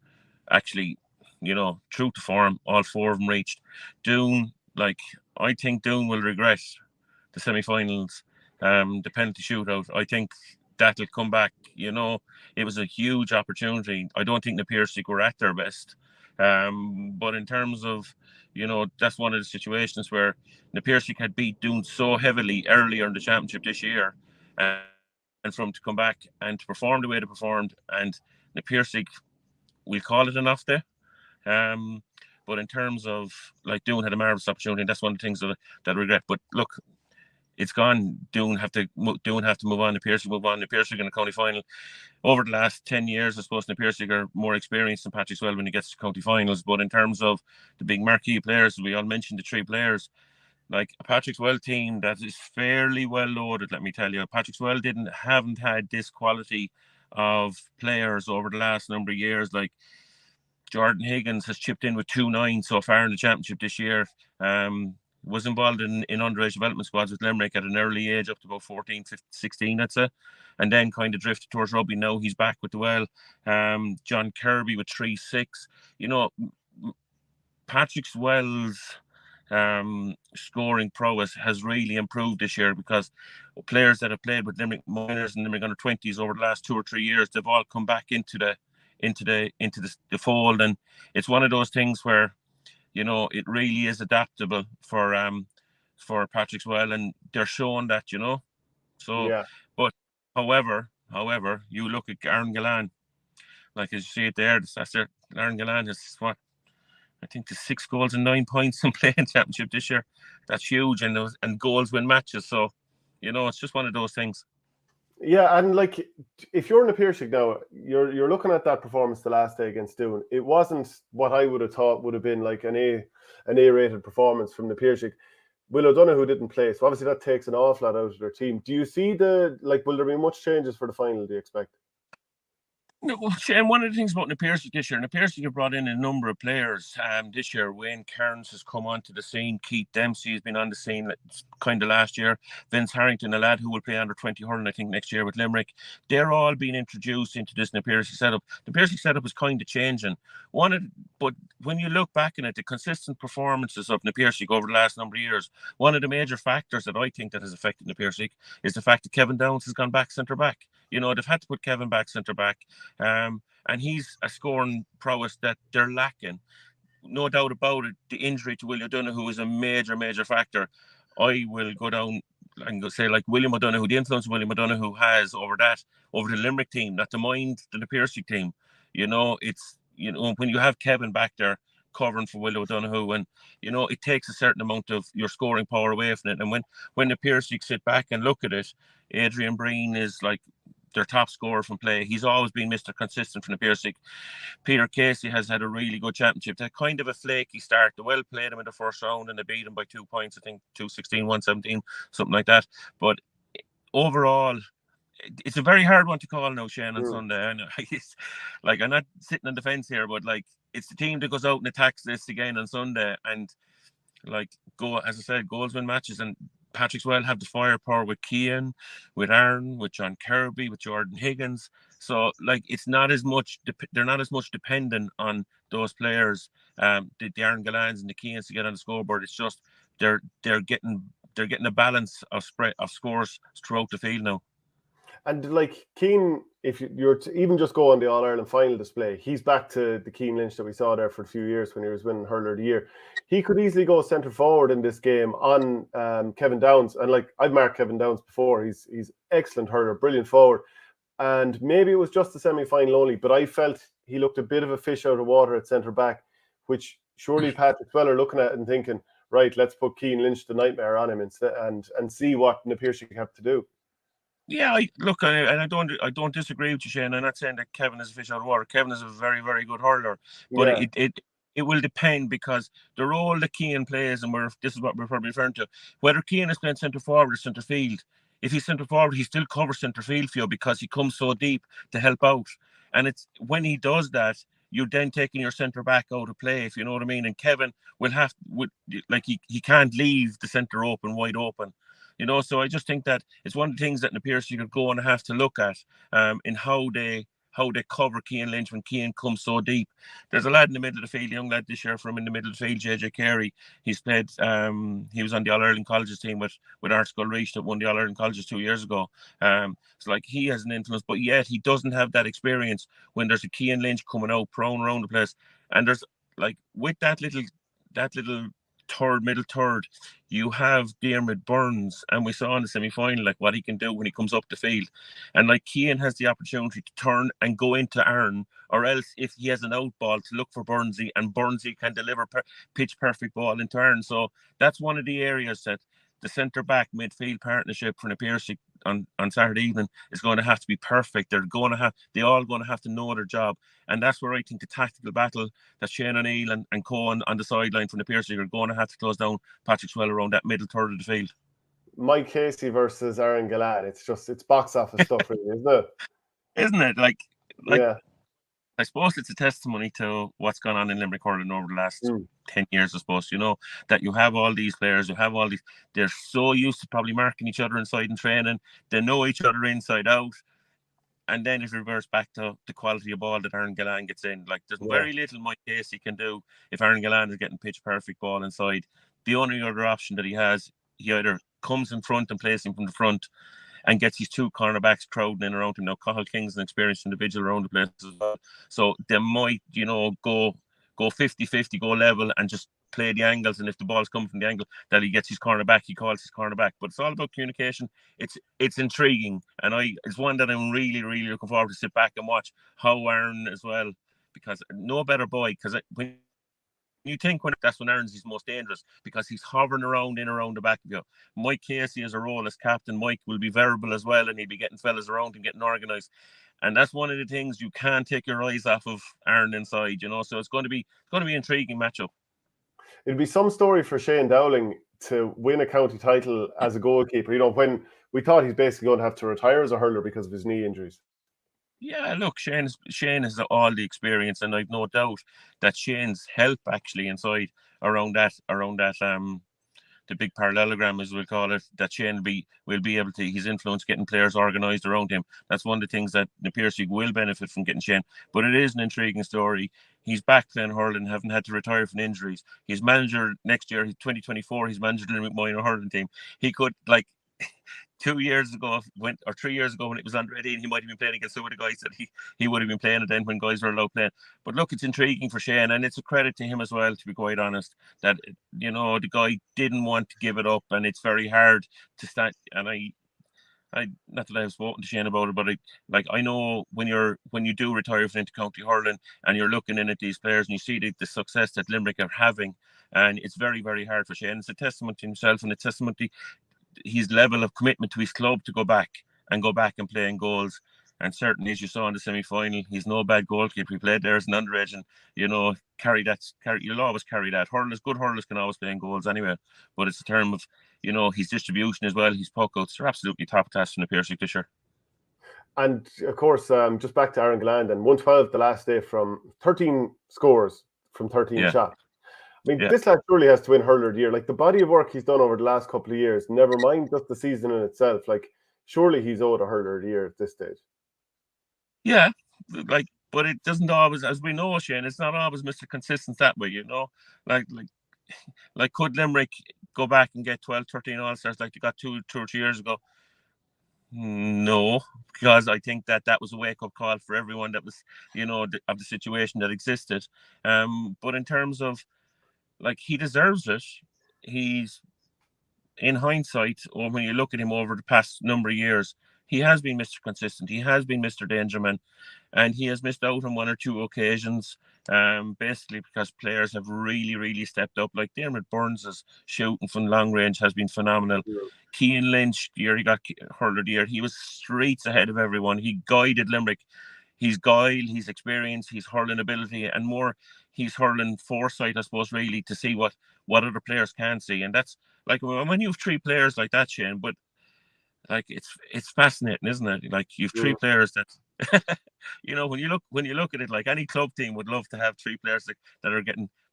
actually, true to form, all 4 of them reached. Doon, I think Doon will regret the semi-finals, the penalty shootout. I think that'll come back. It was a huge opportunity. I don't think the Epirshik were at their best. But in terms of, that's one of the situations where the Epirshik had beat Doon so heavily earlier in the championship this year, and for them to come back and to perform the way they performed, and the Epirshik, we'll call it enough there. But in terms of, Doon had a marvelous opportunity, and that's one of the things that I regret. But look, it's gone. Doon have to move on. The Epirshik move on. The Epirshik in the county final. Over the last 10 years, I suppose the Epirshik are more experienced than Patrick Swell when he gets to county finals. But in terms of the big marquee players, we all mentioned the 3 players. Like a Patrick Swell team that is fairly well loaded, let me tell you. Patrick Swell haven't had this quality of players over the last number of years. Like Jordan Higgins has chipped in with 2-9 so far in the championship this year. Was involved in underage development squads with Limerick at an early age, up to about 14, 15, 16, I'd say. And then kind of drifted towards rugby. Now he's back with the well. John Kirby with 3-6. Patrick Swell's scoring prowess has really improved this year, because players that have played with Limerick minors and Limerick under 20s over the last 2 or 3 years, they've all come back into the into the fold, and it's one of those things where, you know, it really is adaptable for Patrick's Well, and they're showing that, you know. So, Yeah. but however, you look at 𝘱𝘮𝘁, like as you see it there, that's their 𝘱𝘮𝘁 has what, I think the 6 goals and 9 points in playing championship this year. That's huge, and goals win matches. So, you know, it's just one of those things. Yeah, and like if you're in the 𝘕𝘃 now, you're looking at that performance the last day against Doon. It wasn't what I would have thought would have been like an A-rated performance from the 𝘕𝘃. Will O'Donoghue didn't play, so obviously that takes an awful lot out of their team. Do you see will there be much changes for the final, do you expect? No, Shane, one of the things about the 𝘕𝘃 this year, the 𝘕𝘃 have brought in a number of players. This year, Wayne Kearns has come onto the scene. Keith Dempsey has been on the scene kind of last year. Vince Harrington, a lad who will play under 20 hurling, I think, next year with Limerick. They're all being introduced into this 𝘕𝘃 setup. The 𝘕𝘃 setup is kind of changing. But when you look back at it, the consistent performances of the 𝘕𝘃 over the last number of years, one of the major factors that I think that has affected the 𝘕𝘃 is the fact that Kevin Downs has gone back centre back. You know, they've had to put Kevin back centre back. And he's a scoring prowess that they're lacking. No doubt about it, the injury to William O'Donoghue is a major factor. I will go down and say, like, William O'Donoghue, the influence William O'Donoghue has over the Limerick team, not to mind the 𝘕𝘃 team. You know, it's, you know, when you have Kevin back there covering for William O'Donoghue, and, you know, it takes a certain amount of your scoring power away from it. And when the 𝘕𝘃 sit back and look at it, Adrian Breen is like their top scorer from play. He's always been Mr. Consistent from the 𝘕𝘃. Peter Casey has had a really good championship. They had kind of a flaky start. They well played him in the first round and they beat him by 2 points, I think 2-16, 1-17, something like that. But overall, it's a very hard one to call now, Shane, on Sunday. And like, I'm not sitting on the fence here, but like, it's the team that goes out and attacks this again on Sunday, and like, as I said, goals win matches, and Patrick's Well have the firepower with Cian, with Aaron, with John Kirby, with Jordan Higgins. So, like, it's not as much. They're not as much dependent on those players, the Aaron Gallans and the Cians to get on the scoreboard. It's just they're getting a balance of scores throughout the field now. And like Cian, if you're to even just go on the All-Ireland final display, he's back to the Cian Lynch that we saw there for a few years when he was winning Hurler of the Year. He could easily go centre forward in this game on Kevin Downs. And like, I've marked Kevin Downs before. He's excellent hurler, brilliant forward. And maybe it was just the semi-final only, but I felt he looked a bit of a fish out of water at centre back, which surely Patrick Well are looking at and thinking, right, let's put Cian Lynch the nightmare on him instead and see what the 𝘕𝘃 have to do. Yeah, I don't disagree with you, Shane. I'm not saying that Kevin is a fish out of water. Kevin is a very, very good hurler, but it will depend, because the role that Cian plays, and this is what we're probably referring to, whether Cian is playing centre forward or centre field. If he's centre forward, he still covers centre field for you because he comes so deep to help out. And it's when he does that, you're then taking your centre back out of play, if you know what I mean. And Kevin he can't leave the centre wide open. You know, so I just think that it's one of the things that the 𝘕𝘃 could go and have to look at in how they cover Cian Lynch when Cian comes so deep. There's a lad in the middle of the field, a young lad this year from in the middle of the field, 𝘧𝘳𝘁 Carey. He's played, he was on the All-Ireland Colleges team with 𝘱𝑚 Reach that won the All-Ireland Colleges 2 years ago. So like, he has an influence, but yet he doesn't have that experience when there's a Cian Lynch coming out prone around the place. And there's like, with that little middle third, you have Diarmuid Burns, and we saw in the semi-final like what he can do when he comes up the field. And like, Cian has the opportunity to turn and go into Aaron, or else if he has an out ball, to look for Burnsy, and Burnsy can deliver pitch perfect ball into Aaron. So that's one of the areas that the centre back midfield partnership for the 𝘕𝘃 on Saturday evening is going to have to be perfect. They're all going to have to know their job, and that's where I think the tactical battle that Shane O'Neill and Cohen on the sideline from the 𝘕𝘃 are going to have to close down Patrick's Well around that middle third of the field. Mike Casey versus Aaron Gallagher. It's box office stuff, really, isn't it? Isn't it? Like, yeah. I suppose it's a testimony to what's gone on in Limerick hurling over the last 10 years, I suppose, you know, that you have all these players, they're so used to probably marking each other inside in training, they know each other inside out, and then it reverts back to the quality of ball that Aaron Gallagher gets in. Like, there's very little Mike Casey can do if Aaron Gallagher is getting pitch perfect ball inside. The only other option that he has, he either comes in front and plays him from the front, and gets his two cornerbacks crowding in around him. Now, Cathal King's an experienced individual around the place as well. So they might, go 50-50, go level and just play the angles. And if the ball's coming from the angle that he gets his cornerback, he calls his cornerback. But it's all about communication. It's intriguing. And it's one that I'm really, really looking forward to sit back and watch how Aaron as well, because no better boy, because when you think that's when Aaron's his most dangerous, because he's hovering around the back of you. Mike Casey has a role as captain. Mike will be variable as well, and he'll be getting fellas around and getting organised. And that's one of the things you can't take your eyes off of Aaron inside, So it's going to be an intriguing matchup. It'd be some story for Shane Dowling to win a county title as a goalkeeper. When we thought he's basically going to have to retire as a hurler because of his knee injuries. Yeah, look, Shane has all the experience, and I've no doubt that Shane's help actually inside around that the big parallelogram, as we'll call it, that Shane will be able to, his influence getting players organised around him. That's one of the things that the Piercy will benefit from getting Shane. But it is an intriguing story. He's back playing hurling, haven't had to retire from injuries. He's manager next year, 2024, he's manager the Limerick minor hurling team. He could, 2 years ago, or 3 years ago, when it was under 18, he might have been playing against some of the guys that he would have been playing it then when guys were allowed playing. But look, it's intriguing for Shane, and it's a credit to him as well, to be quite honest, that the guy didn't want to give it up, and it's very hard to stand. And I not that I've spoken to Shane about it, but I know when you do retire from intercounty hurling and you're looking in at these players and you see the success that Limerick are having, and it's very, very hard for Shane. It's a testament to himself, and a testament to his level of commitment to his club to go back and play in goals. And certainly, as you saw in the semi-final, he's no bad goalkeeper. He played there as an underage, and you'll always carry that. Good hurlers can always play in goals anyway. But it's a term of his distribution as well. His puck outs are absolutely top class from the Piercy this year. And of course, just back to Aaron Gilland, and 112 the last day from 13 scores from 13 shots. I mean, this lad surely has to win hurler of the year. The body of work he's done over the last couple of years, never mind just the season in itself, surely he's owed a hurler of the year at this stage. Yeah, but it doesn't always, as we know, Shane, it's not always Mr. Consistent that way, could Limerick go back and get 12, 13 All-Stars like they got two or 3 years ago? No, because I think that was a wake-up call for everyone that was, of the situation that existed. But in terms of, he deserves it. He's, in hindsight, or when you look at him over the past number of years, he has been Mr. Consistent. He has been Mr. Dangerman, and he has missed out on one or two occasions, basically because players have really, really stepped up. Like Dermot Burns' shooting from long range has been phenomenal. Yeah. Cian Lynch, the year he got hurler of the year, he was streets ahead of everyone. He guided Limerick. His guile, his experience, his hurling ability, and more, his hurling foresight, I suppose, really, to see what other players can see. And that's when you have three players like that, Shane, but it's fascinating, isn't it? You've three players that when you look at it, any club team would love to have three players that are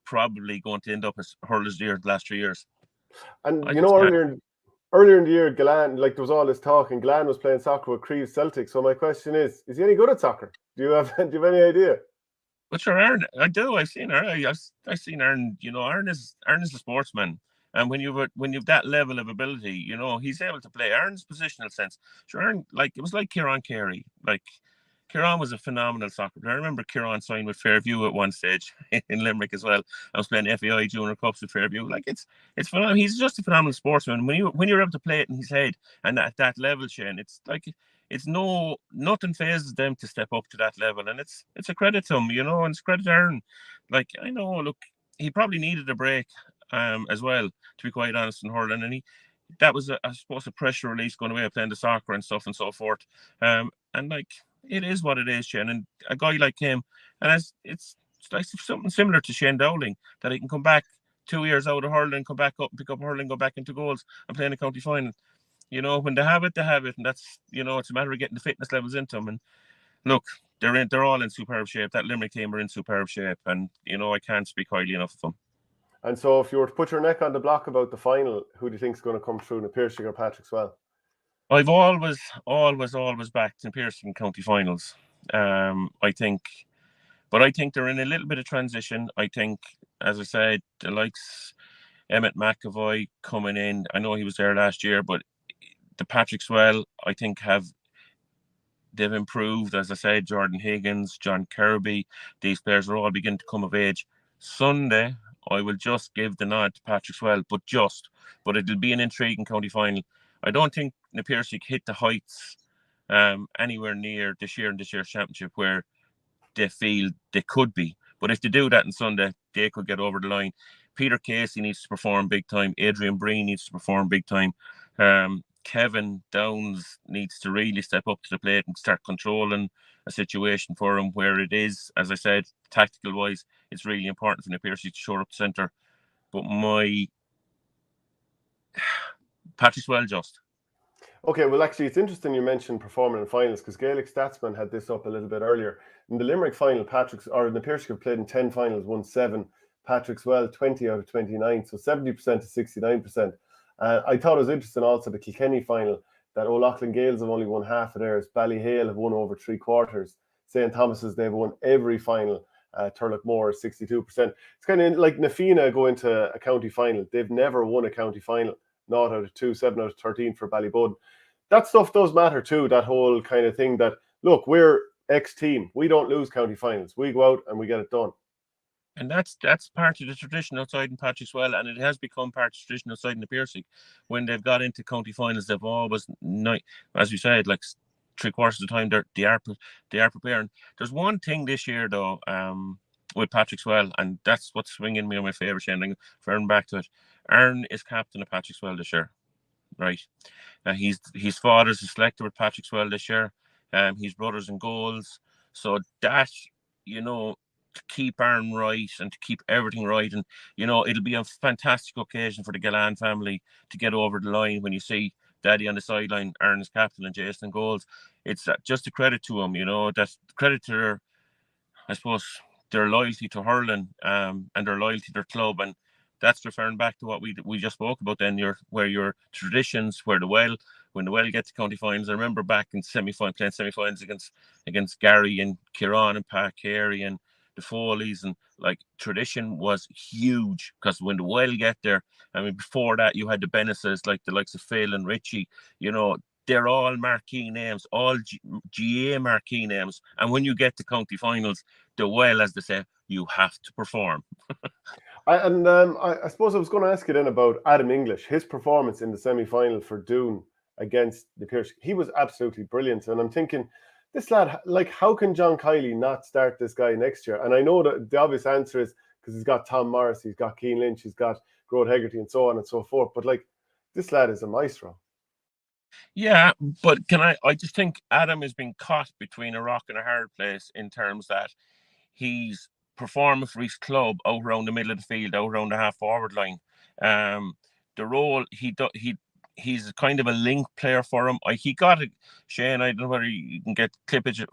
probably going to end up as hurlers of the year the last 3 years. And earlier in the year, Gilland, there was all this talk, and Gilland was playing soccer with Creeve Celtic. So my question is he any good at soccer? Do you have any idea? But sure, Aaron, I do. I've seen Aaron. I've seen Aaron. Aaron is a sportsman. And when you've that level of ability, he's able to play. Aaron's positional sense. Sure, Aaron, it was like Kieran Carey. Kieran was a phenomenal soccer player. I remember Kieran signed with Fairview at one stage in Limerick as well. I was playing FAI Junior Cups with Fairview. It's phenomenal. He's just a phenomenal sportsman. When you're able to play it in his head and at that level, Shane, it's nothing phases them to step up to that level, and it's a credit to him, and it's a credit to Aaron. I know, look, he probably needed a break as well, to be quite honest, in hurling, and that was I suppose a pressure release going away playing the soccer and stuff and so forth. And it is what it is, Shane. And a guy like him, and it's something similar to Shane Dowling, that he can come back 2 years out of hurling, come back up, pick up hurling, go back into goals and play in a county final. When they have it, and that's it's a matter of getting the fitness levels into them. And look, they're all in superb shape. That Limerick team are in superb shape, and I can't speak highly enough of them. And so, if you were to put your neck on the block about the final, who do you think is going to come through, the Piercy or Patrick's Well? I've always backed in Piercy county finals. I think they're in a little bit of transition. I think, as I said, the likes Emmett McAvoy coming in. I know he was there last year, but the Patrickswell, I think, they've improved. As I said, Jordan Higgins, John Kirby, these players are all beginning to come of age. Sunday, I will just give the nod to Patrickswell, but it'll be an intriguing county final. I don't think na Piarsaigh hit the heights anywhere near this year's championship where they feel they could be. But if they do that on Sunday, they could get over the line. Peter Casey needs to perform big time. Adrian Breen needs to perform big time. Kevin Downs needs to really step up to the plate and start controlling a situation for him where it is, as I said, tactical wise, it's really important for na Piarsaigh to shore up the centre. But my Patrickswell just. Okay, well, actually, it's interesting you mentioned performing in finals because Gaelic Statsman had this up a little bit earlier. In the Limerick final, na Piarsaigh have played in 10 finals, won 7. Patrickswell, 20 out of 29, so 70% to 69%. I thought it was interesting also the Kilkenny final that O'Loughlin Gaels have only won half of theirs. Ballyhale have won over 3/4. St. Thomas's, they've won every final. Turlough 62%. It's kind of like na Fianna go into a county final. They've never won a county final. 0 out of 2, 7 out of 13 for Ballyboden. That stuff does matter too, that whole kind of thing that, look, we're X team. We don't lose county finals. We go out and we get it done. And that's part of the tradition outside in Patrickswell, and it has become part of the tradition outside in na Piarsaigh. When they've got into county finals, they've always, as you said, like 3/4 of the time, they are preparing. There's one thing this year though, with Patrickswell, and that's what's swinging me on my favour, Shane. Referring back to it, Aaron is captain of Patrickswell this year, right? His father's a selector with Patrickswell this year. His brother's in goals, so that, to keep Aaron right and to keep everything right, and it'll be a fantastic occasion for the Gillan family to get over the line when you see Daddy on the sideline, Aaron is captain and Jason goals. It's just a credit to him, that's credit to their, I suppose, their loyalty to hurling and their loyalty to their club. And that's referring back to what we just spoke about then, where your traditions, when the Well get to county finals. I remember back in playing semi-finals against Gary and Kieran and Pat Carey and the Foleys, and like tradition was huge because when the Well get there, I mean, before that you had the Benesses, like the likes of Phil and Richie, they're all marquee names, all GA marquee names. And when you get to county finals, the Well, as they say, you have to perform. I suppose I was going to ask you then about Adam English, his performance in the semi-final for Doon against the Piarsaigh. He was absolutely brilliant. And I'm thinking, this lad, like, how can John Kiely not start this guy next year? And I know that the obvious answer is because he's got Tom Morris, he's got Cian Lynch, he's got Grode Hegarty and so on and so forth. But like, this lad is a maestro. Yeah, but I just think Adam has been caught between a rock and a hard place in terms that he's performing for his club out around the middle of the field, out around the half-forward line. The role he's kind of a link player for him. He got a, Shane, I don't know whether you can get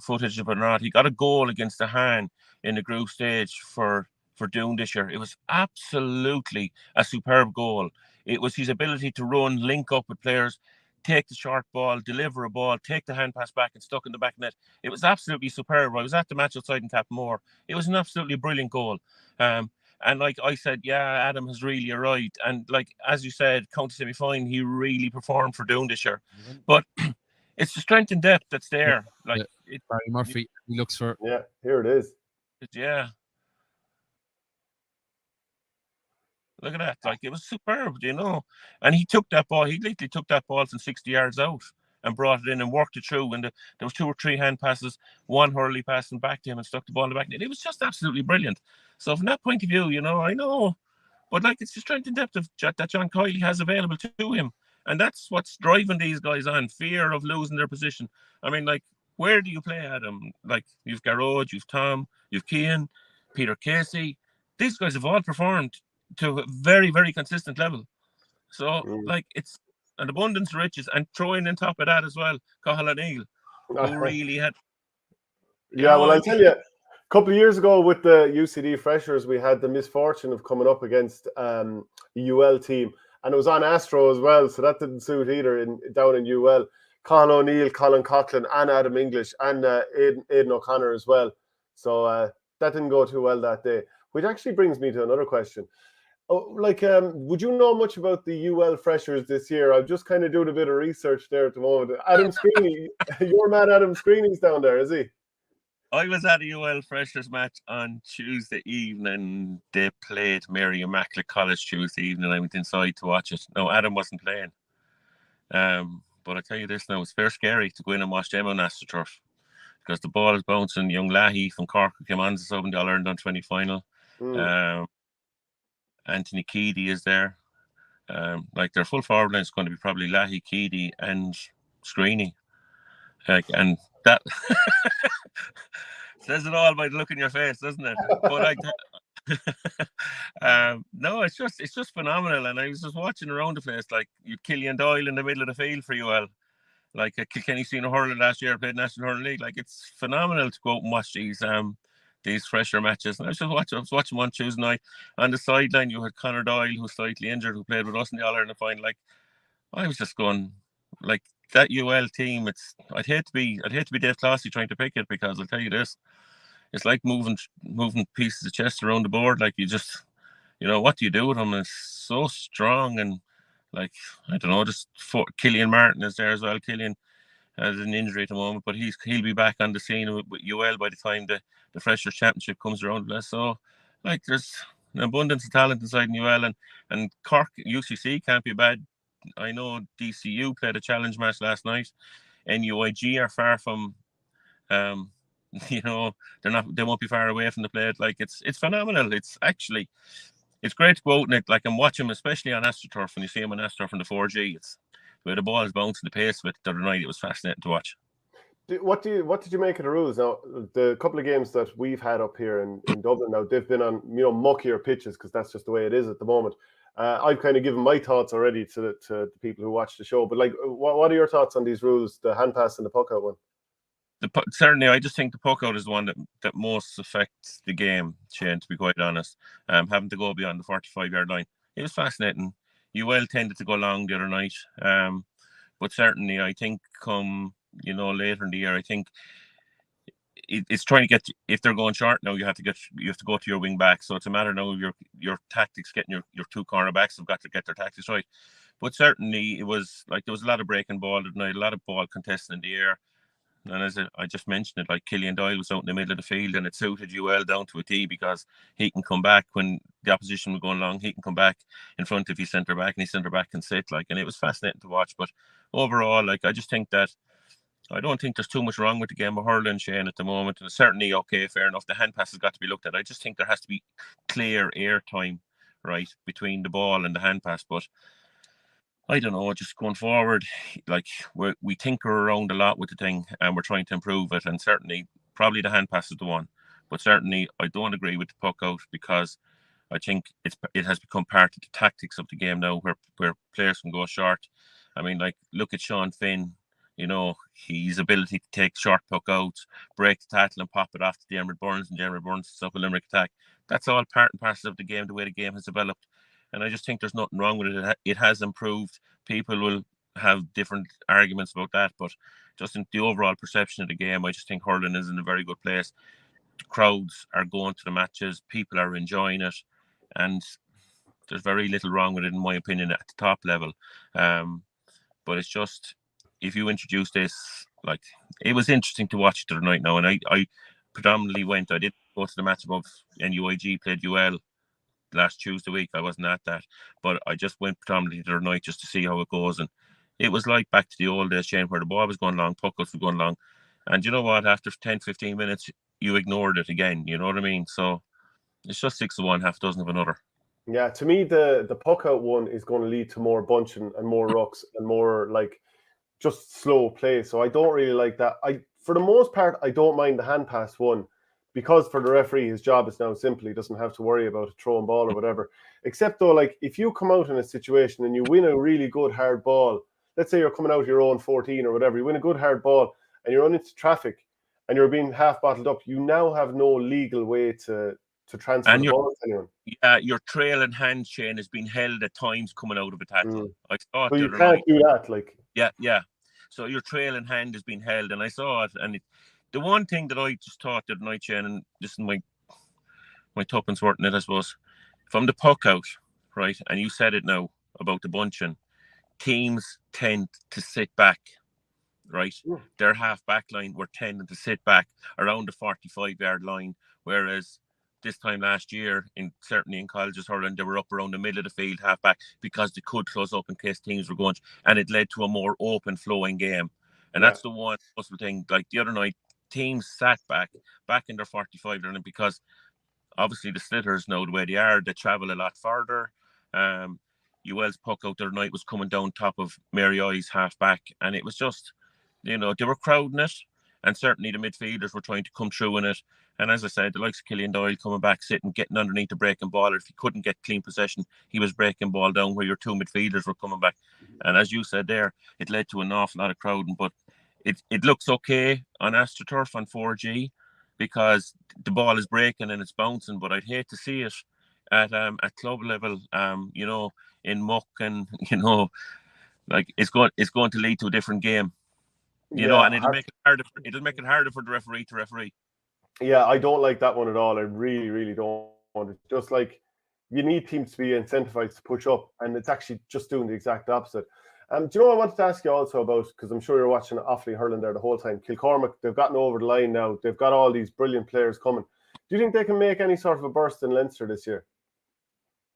footage of it or not. He got a goal against the Han in the group stage for Doon this year. It was absolutely a superb goal. It was his ability to run, link up with players, take the short ball, deliver a ball, take the hand pass back and stuck in the back net. It was absolutely superb. I was at the match outside in Capmore. It was an absolutely brilliant goal. And like I said, yeah, Adam has really arrived. And like, as you said, county semi-final, he really performed for Doon this year. But it's the strength and depth that's there. Like Barry Murphy, he looks for. Yeah, here it is. Yeah. Look at that. Like, it was superb, And he took that ball. He literally took that ball from 60 yards out and brought it in and worked it through. And there was 2 or 3 hand passes, one hurley passing back to him and stuck the ball in the back net. It was just absolutely brilliant. So from that point of view, I know. But like, it's the strength and depth of that John Kiely has available to him. And that's what's driving these guys on, fear of losing their position. I mean, like, where do you play, Adam? Like, you've Garrod, you've Tom, you've Cian, Peter Casey. These guys have all performed to a very, very consistent level. So, like, it's an abundance of riches. And throwing in top of that as well, Cathal O'Neill, who really had... Yeah, well, I'll tell you, a couple of years ago with the UCD Freshers, we had the misfortune of coming up against the UL team. And it was on Astro as well, so that didn't suit either down in UL. Cathal O'Neill, Colin Coughlin, and Adam English, and Aidan O'Connor as well. So that didn't go too well that day. Which actually brings me to another question. Oh, like, would you know much about the UL freshers this year? I'm just kind of doing a bit of research there at the moment. Adam Screeney, your man Adam Screeney's down there, is he? I was at a UL freshers match on Tuesday evening. They played Mary Immaculate College Tuesday evening. I went inside to watch it. No, Adam wasn't playing. But I tell you this now, it's fair scary to go in and watch them on AstroTurf because the ball is bouncing. Young Leahy from Cork who came on to sub in the All-Ireland on 20 final. Anthony Keady is there. Like their full forward line is going to be probably Leahy, Keady, and Screeney. Like, and that says it all by the look in your face, doesn't it? But no, it's just phenomenal. And I was just watching around the place, like you Killian Doyle in the middle of the field for UL. Like Kilkenny Senior Hurling last year played National Hurling League. Like it's phenomenal to go out and watch these fresher matches. And I was watching one Tuesday night. On the sideline, you had Conor Doyle, who's slightly injured, who played with us in the All-Ireland final. Like I was just going, like that UL team. I'd hate to be Dave Clossy trying to pick it because I'll tell you this, it's like moving pieces of chest around the board. Like you just, what do you do with them? It's so strong and like I don't know. Just Killian Martin is there as well. Killian has an injury at the moment, but he'll be back on the scene with UL by the time the Freshers Championship comes around. So, like, there's an abundance of talent inside in UL, and Cork UCC can't be bad. I know DCU played a challenge match last night. NUIG are far from, they won't be far away from the plate. Like it's phenomenal. It's great to go out and and watch them, especially on AstroTurf. When you see them on AstroTurf in the 4G, it's where the ball is bouncing, the pace of it. The other night, it was fascinating to watch. What did you make of the rules? Now, the couple of games that we've had up here in Dublin, now they've been on muckier pitches because that's just the way it is at the moment. I've kind of given my thoughts already to the people who watch the show. But like, what are your thoughts on these rules? The hand pass and the puck out one. Certainly, I just think the puck out is the one that most affects the game, Shane, to be quite honest. Having to go beyond the 45-yard line. It was fascinating. UL tended to go long the other night. But certainly, I think come, later in the year, I think it's trying to get, if they're going short now, you have to go to your wing back. So it's a matter now of your tactics, getting your two cornerbacks have got to get their tactics right. But certainly, it was like there was a lot of breaking ball tonight, a lot of ball contesting in the air. And as I just mentioned it, like Killian Doyle was out in the middle of the field and it suited UL down to a T because he can come back when the opposition was going long. He can come back in front if he's centre back and his centre back can sit. And it was fascinating to watch. But overall, I just think that I don't think there's too much wrong with the game of hurling, Shane, at the moment. And certainly, okay, fair enough. The hand pass has got to be looked at. I just think there has to be clear air time, right, between the ball and the hand pass. But I don't know, just going forward, like we tinker around a lot with the thing and we're trying to improve it. And certainly, probably the hand pass is the one. But certainly, I don't agree with the puck out because I think it has become part of the tactics of the game now where players can go short. I mean, like, look at Sean Finn, his ability to take short puck outs, break the tackle and pop it off to Dermot Burns and Dermot Burns to stop a Limerick attack. That's all part and parcel of the game, the way the game has developed. And I just think there's nothing wrong with it. It has improved. People will have different arguments about that. But just in the overall perception of the game, I just think hurling is in a very good place. The crowds are going to the matches. People are enjoying it. And there's very little wrong with it, in my opinion, at the top level. But it's just, if you introduce this, like, it was interesting to watch the other night now. And I predominantly I did go to the match above NUIG played UL last Tuesday week. I wasn't at that, but I just went predominantly the other night just to see how it goes. And it was like back to the old days, Shane, where the ball was going long, puck-outs were going long. And you know what? After 10, 15 minutes, you ignored it again. You know what I mean? So it's just 6 of one, half dozen of another. Yeah, to me, the puck out one is going to lead to more bunching and more rucks and more like just slow play. So I don't really like that. For the most part, I don't mind the hand pass one because for the referee, his job is now simple. He doesn't have to worry about a throwing ball or whatever. Except though, like if you come out in a situation and you win a really good hard ball, let's say you're coming out your own 14 or whatever, you win a good hard ball and you run into traffic and you're being half bottled up, you now have no legal way to transfer the ball to anyone. Yeah, your trail and hand chain has been held at times coming out of a tackle. I thought so you can't do that, like. Yeah. So your trail and hand has been held, and I saw it. And the one thing that I just thought the other night, Shane, and this is my tuppence worth in it, I suppose, from the puck out, right? And you said it now about the bunching. Teams tend to sit back, right? Their half back line were tending to sit back around the 45-yard line, whereas this time last year, certainly in colleges hurling, they were up around the middle of the field, half back, because they could close up in case teams were going, and it led to a more open flowing game. And that's the one possible thing. Like the other night, teams sat back in their 45 line, because obviously the Slitters know the way they are. They travel a lot further. UL's puck out the other night was coming down top of Mary I's half back, and it was just, they were crowding it, and certainly the midfielders were trying to come through in it. And as I said, the likes of Killian Doyle coming back, sitting, getting underneath the breaking ball. If he couldn't get clean possession, he was breaking ball down where your two midfielders were coming back. And as you said there, it led to an awful lot of crowding. But it looks okay on AstroTurf on 4G, because the ball is breaking and it's bouncing. But I'd hate to see it at club level, in muck, and like it's going to lead to a different game. And it'll make it harder for the referee to referee. Yeah, I don't like that one at all. I really, really don't want it. Just like, you need teams to be incentivized to push up, and it's actually just doing the exact opposite. Do you know what I wanted to ask you also about, because I'm sure you're watching Offaly hurling there the whole time. Kilcormac, they've gotten over the line now. They've got all these brilliant players coming. Do you think they can make any sort of a burst in Leinster this year?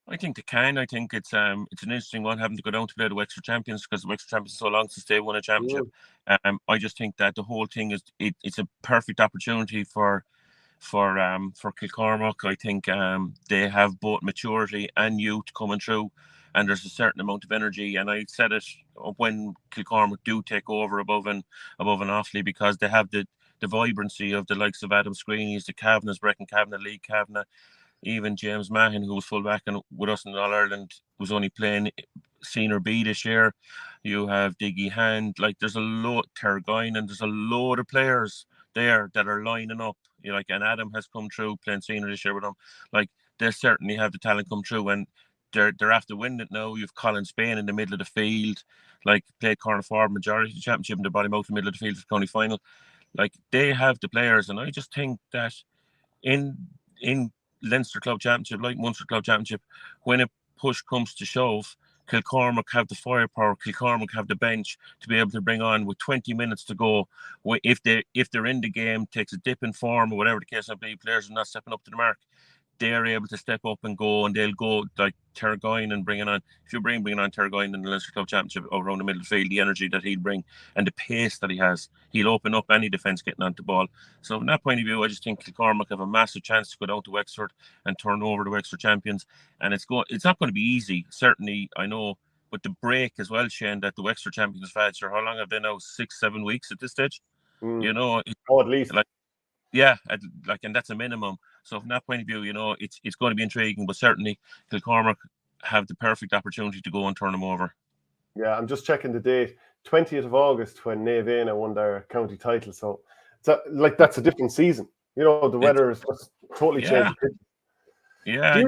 I think they can. I think it's an interesting one, having to go down to play the Wexford champions, because the Wexford champions are so long since they won a championship. I just think that the whole thing is it's a perfect opportunity for Kilcormac. I think they have both maturity and youth coming through, and there's a certain amount of energy. And I said it when Kilcormac do take over above an Offaly, because they have the vibrancy of the likes of Adam Screeney's, the Kavanaghs, Brecon Kavanagh, Lee Kavanagh. Even James Mahon, who was full-back and with us in All-Ireland, was only playing Senior B this year. You have Diggy Hand. Like, there's a lot, 𝘱𝘳𝘰𝘮, and there's a load of players there that are lining up. And Adam has come through playing senior this year with them. Like, they certainly have the talent come through, and they're after winning it now. You've Colin Spain in the middle of the field, like played corner forward majority of the championship in the Ballymouth in the middle of the field for the county final. Like, they have the players, and I just think that in Leinster Club Championship, like Munster Club Championship, when a push comes to shove, Kilcormac have the firepower, Kilcormac have the bench to be able to bring on with 20 minutes to go. If they're in the game, takes a dip in form or whatever the case may be, players are not stepping up to the mark, they're able to step up and go, and they'll go like 𝘱𝘳𝘰𝘮 and bringing on. If you bringing on 𝘱𝘳𝘰𝘮 in the Leinster Club Championship around the middle of the field, the energy that he'll bring and the pace that he has, he'll open up any defence getting onto the ball. So from that point of view, I just think Kilcormac have a massive chance to go down to Wexford and turn over the Wexford champions. And it's not going to be easy, certainly, I know. But the break as well, Shane, that the Wexford champions have had, sure, how long have they now? 6-7 weeks at this stage? At least. And that's a minimum. So from that point of view, it's going to be intriguing, but certainly Kilcormac have the perfect opportunity to go and turn them over. Yeah, I'm just checking the date, 20th of August, when Naomh won their county title. So that's a different season. The weather is just totally changed. Yeah,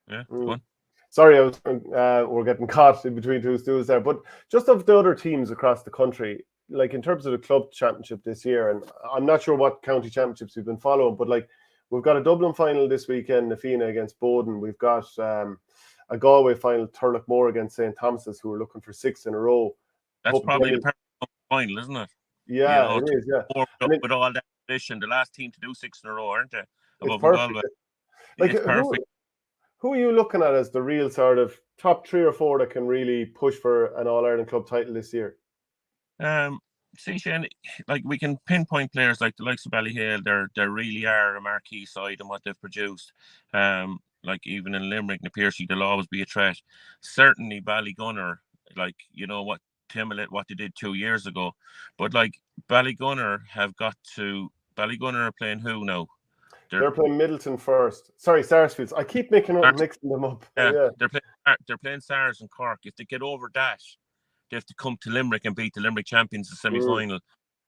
Yeah, go on. Sorry, we're getting caught in between two stools there. But just of the other teams across the country, like in terms of the club championship this year, and I'm not sure what county championships you've been following, but like we've got a Dublin final this weekend, Nafina against Bowden. We've got a Galway final, 𝘱𝑒𝑐 against St. Thomas's, who are looking for 6 in a row. That's probably the perfect final, isn't it? Yeah, it is. Yeah, with all that tradition, the last team to do 6 in a row, aren't they? Above Galway. Like, it's perfect. Who are you looking at as the real sort of top 3 or 4 that can really push for an All-Ireland club title this year? See, Shane, like we can pinpoint players like the likes of Ballyhale. They really are a marquee side in what they've produced. Like even in Limerick and Piercy, they'll always be a threat. Certainly Ballygunner, like what what they did 2 years ago. But like Ballygunner are playing who now? They're playing Middleton first. Sorry, Sarsfields. I keep mixing them up. Yeah. They're playing Sars and Cork. If they get over that, they have to come to Limerick and beat the Limerick champions in the semi-final.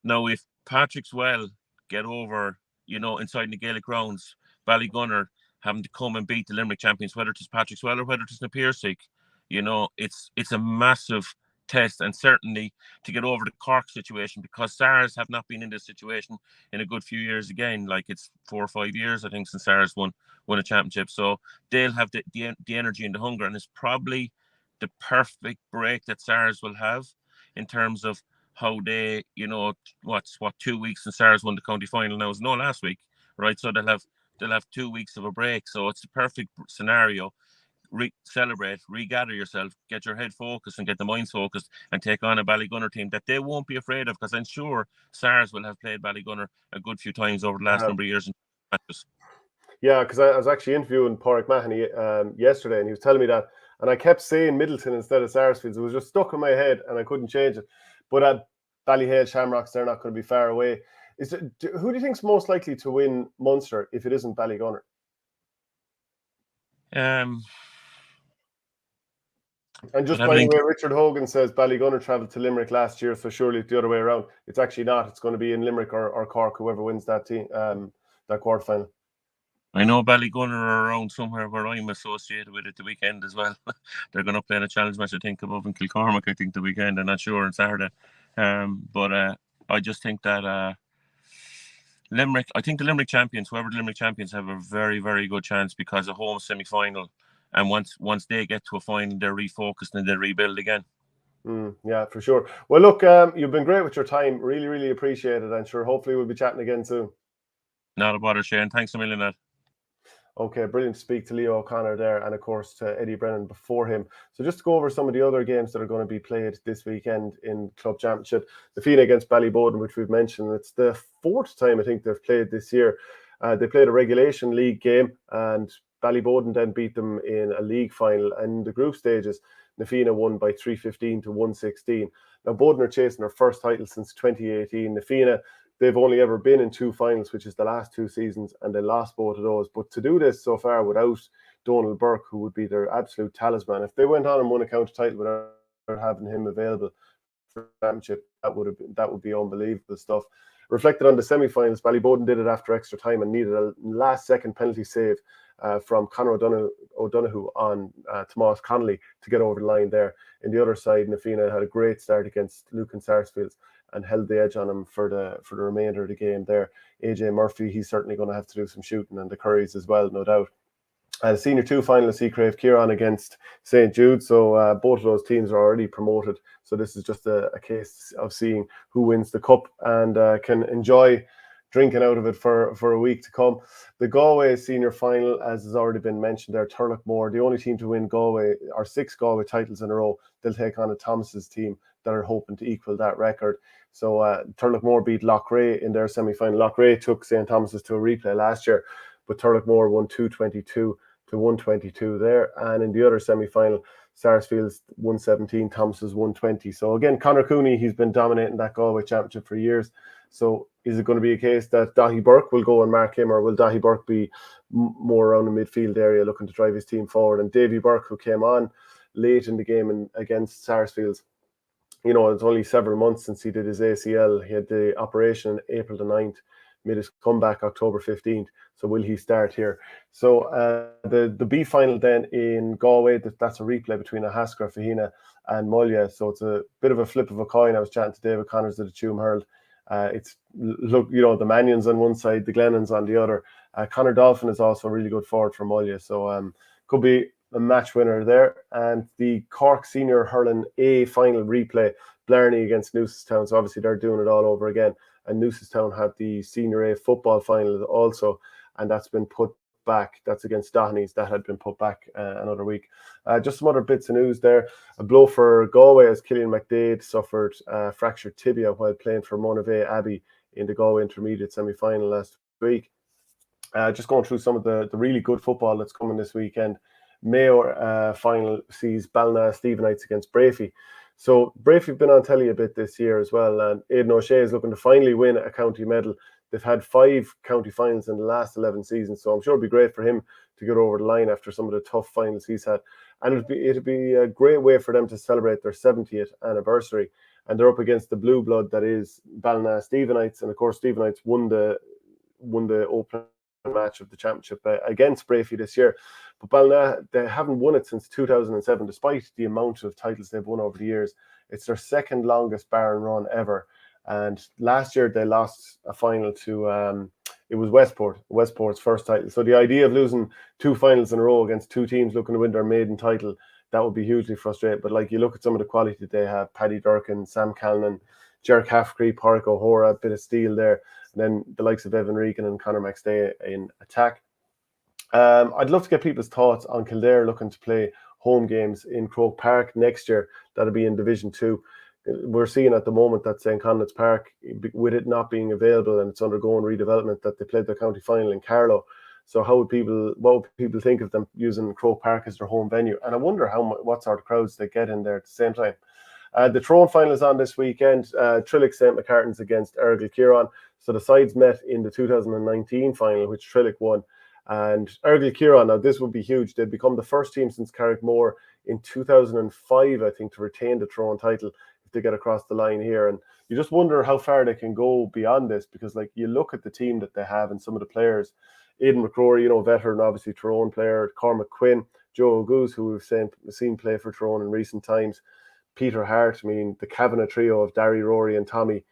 Now, if Patrick's Well get over, inside the Gaelic grounds, Ballygunner having to come and beat the Limerick champions, whether it's Patrick's Well or whether it's na Piercy, it's a massive test, and certainly to get over the Cork situation, because Sars have not been in this situation in a good few years again. Like, it's 4 or 5 years, I think, since Sars won a championship. So they'll have the energy and the hunger, and it's probably the perfect break that Sars will have in terms of how they, 2 weeks since Sars won the county final. Now, it was no last week, right? So they'll have 2 weeks of a break. So it's the perfect scenario. Celebrate, regather yourself, get your head focused and get the minds focused, and take on a Ballygunner team that they won't be afraid of, because I'm sure Sars will have played Ballygunner a good few times over the last number of years in matches. Yeah, because I was actually interviewing �々yesterday, and he was telling me that, and I kept saying Middleton instead of Sarsfields. It was just stuck in my head, and I couldn't change it. But at Ballyhale Shamrocks, they're not going to be far away. Who do you think's most likely to win Munster if it isn't Ballygunner? And just by the way, Richard Hogan says Ballygunner travelled to Limerick last year, so surely it's the other way around. It's actually not. It's going to be in Limerick or Cork, whoever wins that team, that quarterfinal. I know Ballygunner are around somewhere where I'm associated with it the weekend as well. They're going to play in a challenge match, I think, above in Kilcormac, I think, the weekend. I'm not sure on Saturday. But I just think that Limerick, I think the Limerick champions, whoever the Limerick champions, have a very, very good chance, because a home semi-final. And once they get to a final, they're refocused and they rebuild again. Yeah, for sure. Well, look, you've been great with your time. Really, really appreciate it. And sure, hopefully we'll be chatting again soon. Not a bother, Shane. Thanks a million, Ed. Okay, brilliant to speak to Leo O'Connor there, and of course to Eddie Brennan before him. So just to go over some of the other games that are going to be played this weekend in Club Championship. The Fianna against Ballyboden, which we've mentioned. It's the 4th time I think they've played this year. They played a regulation league game, and Ballyboden then beat them in a league final. And the group stages, the Fianna won by 3-15 to 1-16. Now, Boden are chasing their first title since 2018. The Fianna, they've only ever been in 2 finals, which is the last 2 seasons, and they lost both of those. But to do this so far without Donald Burke, who would be their absolute talisman, if they went on and won a county title without having him available for the championship, that would be unbelievable stuff. Reflected on the semi-finals, Ballyboden did it after extra time and needed a last-second penalty save from Conor O'Donoghue on Tomas Connolly to get over the line there. In the other side, Na Fianna had a great start against Lucan Sarsfields and held the edge on him for the remainder of the game there. AJ Murphy, he's certainly going to have to do some shooting, and the Currys as well, no doubt. Senior 2 finalists, 𝘬𝑗𝑠 against St. Jude. So both of those teams are already promoted. So this is just a case of seeing who wins the cup and can enjoy drinking out of it for a week to come. The Galway senior final, as has already been mentioned there, Thurles, the only team to win Galway, or 6 Galway titles in a row. They'll take on a Thomas's team that are hoping to equal that record. So Thurles beat Loughrea in their semi-final. Loughrea took St. Thomas's to a replay last year, but Thurles won 2-22 to 122 there. And in the other semi-final, Sarsfields 117, Thomas's 120. So again, Conor Cooney, he's been dominating that Galway championship for years. So is it going to be a case that Daithí Burke will go and mark him, or will Daithí Burke be more around the midfield area looking to drive his team forward? And Davy Burke, who came on late in the game against Sarsfields, it's only several months since he did his ACL. He had the operation April the 9th, made his comeback October 15th. So will he start here? So the B final then in Galway, that's a replay between Ahascra, Fahina and Mullagh. So it's a bit of a flip of a coin. I was chatting to David Connors at the 𝘱𝘬𝘯. It's the Mannions on one side, the Glennons on the other. Conor Dolphin is also a really good forward for Mullagh. So could be a match winner there. And the Cork Senior Hurling A final replay, Blarney against Newcestown. So obviously they're doing it all over again. And Newcestown had the Senior A football final also, and that's been put back. That's against Dohenys. That had been put back another week. Just some other bits of news there. A blow for Galway as Killian McDade suffered fractured tibia while playing for Monavea Abbey in the Galway Intermediate semi-final last week. Just going through some of the really good football that's coming this weekend. Mayo final sees Ballina Stephenites against Brafey. So Brafey have been on telly a bit this year as well, and Aidan O'Shea is looking to finally win a county medal. They've had 5 county finals in the last 11 seasons, so I'm sure it'd be great for him to get over the line after some of the tough finals he's had. And it'd be a great way for them to celebrate their 70th anniversary. And they're up against the blue blood that is Ballina Stephenites, and of course Stephenites won the opening match of the championship against Brafey this year. But Ballina, they haven't won it since 2007, despite the amount of titles they've won over the years. It's their second longest barren run ever. And last year they lost a final to, it was Westport's first title. So the idea of losing 2 finals in a row against 2 teams looking to win their maiden title, that would be hugely frustrating. But like, you look at some of the quality that they have: Paddy Durkin, Sam Callanan, Ger Caffery, Pádraig O'Hora, a bit of steel there. And then the likes of Evan Regan and Conor McStay in attack. I'd love to get people's thoughts on Kildare looking to play home games in Croke Park next year. That'll be in Division 2. We're seeing at the moment that St. Conleth's Park, with it not being available and it's undergoing redevelopment, that they played their county final in Carlow. So what would people think of them using Croke Park as their home venue? And I wonder what sort of crowds they get in there at the same time. The Tyrone final is on this weekend. Trillick St. Macartans against 𝘱𝘰𝘮𝘀. So the sides met in the 2019 final, which Trillick won. And 𝘱𝘰𝘮𝘀, now this would be huge. They'd become the first team since Carrickmore in 2005, I think, to retain the Tyrone title if they get across the line here. And you just wonder how far they can go beyond this, because like, you look at the team that they have and some of the players. Aidan McCrory, veteran, obviously Tyrone player. Cormac Quinn, Joe O'Goose, who we've seen play for Tyrone in recent times. Peter Hart, I mean, the Kavanagh trio of Darry, Rory and Tommy,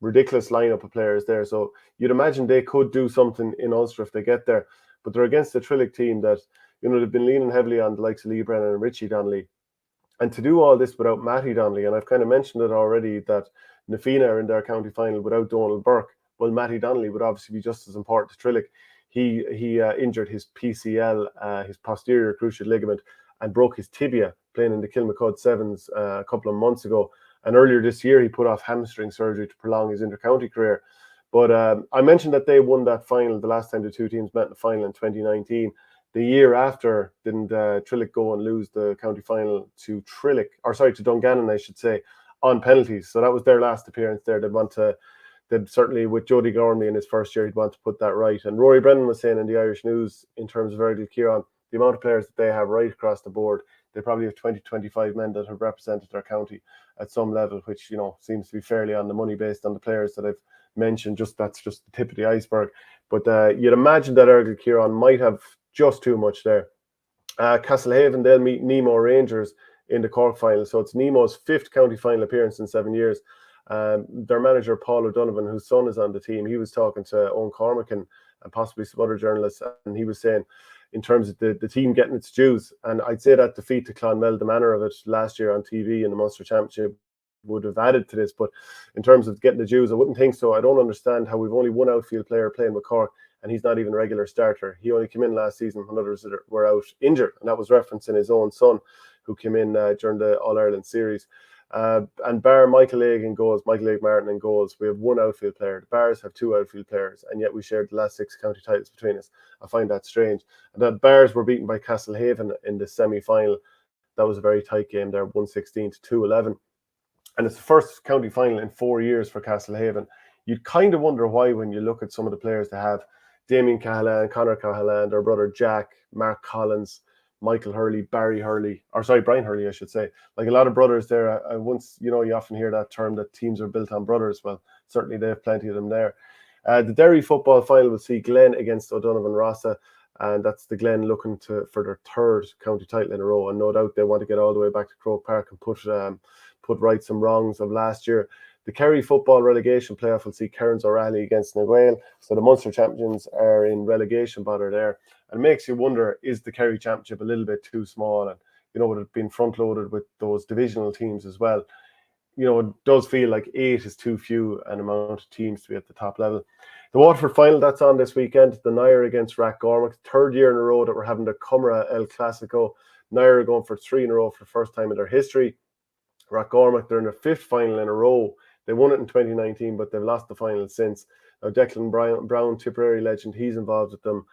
ridiculous lineup of players there. So you'd imagine they could do something in Ulster if they get there. But they're against the Trillick team that, they've been leaning heavily on the likes of Lee Brennan and Richie Donnelly. And to do all this without Matty Donnelly, and I've kind of mentioned it already, that Na Fianna are in their county final without Donald Burke. Well, Matty Donnelly would obviously be just as important to Trillick. He injured his PCL, his posterior cruciate ligament, and broke his tibia playing in the Kilmacud Sevens a couple of months ago. And earlier this year, he put off hamstring surgery to prolong his inter-county career. But I mentioned that they won that final the last time the 2 teams met in the final in 2019. The year after, didn't Trillick go and lose the county final to Dungannon, I should say, on penalties. So that was their last appearance there. They'd certainly, with Jody Gormley in his first year, he'd want to put that right. And Rory Brennan was saying in the Irish News, in terms of 𝘱𝘰𝘮𝘀, the amount of players that they have right across the board, they probably have 20-25 men that have represented their county at some level, which seems to be fairly on the money based on the players that I've mentioned. That's just the tip of the iceberg. But you'd imagine that 𝘱𝘰𝘮𝘀 might have just too much there. Castlehaven, they'll meet Nemo Rangers in the Cork final. So it's Nemo's 5th county final appearance in 7 years. Their manager, Paul O'Donovan, whose son is on the team, he was talking to Owen Cormac and possibly some other journalists, and he was saying, in terms of the team getting its dues, and I'd say that defeat to Clonmel, the manner of it last year on TV in the Munster Championship, would have added to this. But in terms of getting the dues, I wouldn't think so. I don't understand how we've only one outfield player playing with Cork, and he's not even a regular starter. He only came in last season when others were out injured, and that was referencing his own son, who came in during the All-Ireland series. And bar Michael Aig Martin in goals, we have one outfield player. The Bars have 2 outfield players, and yet we shared the last 6 county titles between us. I find that strange. And the Bars were beaten by Castlehaven in the semi-final. That was a very tight game there, 116-211. And it's the first county final in 4 years for Castlehaven. You'd kind of wonder why when you look at some of the players they have. Damien Cahalane, Conor Cahalane, their brother Jack, Mark Collins, Michael Hurley, Brian Hurley, I should say. Like, a lot of brothers there. You often hear that term that teams are built on brothers. Well, certainly they have plenty of them there. The Derry football final will see Glen against O'Donovan Rossa, and that's the Glen looking for their 3rd county title in a row. And no doubt they want to get all the way back to Croke Park and put right some wrongs of last year. The Kerry football relegation playoff will see Cairns O'Reilly against Na Gael. So the Munster champions are in relegation bother there. And it makes you wonder, is the Kerry championship a little bit too small? And, would it have been front loaded with those divisional teams as well? It does feel like 8 is too few an amount of teams to be at the top level. The Waterford final, that's on this weekend. The Nair against Rathgormack. 3rd year in a row that we're having the Cumra El Clasico. Nair are going for 3 in a row for the first time in their history. Rathgormack, they're in their 5th final in a row. They won it in 2019, but they've lost the final since. Now, Declan Brown, Tipperary legend, he's involved with them.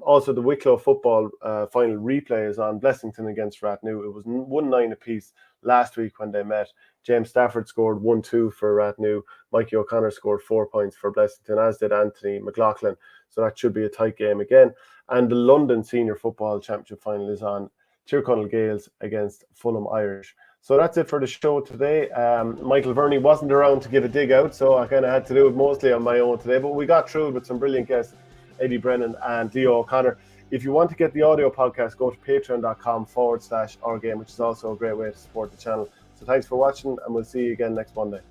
Also, the Wicklow football final replay is on. Blessington against Rathnew. It was 1-9 apiece last week when they met. James Stafford scored 1-2 for Rathnew. Mikey O'Connor scored 4 points for Blessington, as did Anthony McLaughlin. So that should be a tight game again. And the London Senior Football Championship final is on. Tyrconnell Gaels against Fulham Irish. So that's it for the show today. Michael Verney wasn't around to give a dig out, so I kind of had to do it mostly on my own today. But we got through it with some brilliant guests, Eddie Brennan and Leo O'Connor. If you want to get the audio podcast, go to patreon.com/OurGame, which is also a great way to support the channel. So thanks for watching, and we'll see you again next Monday.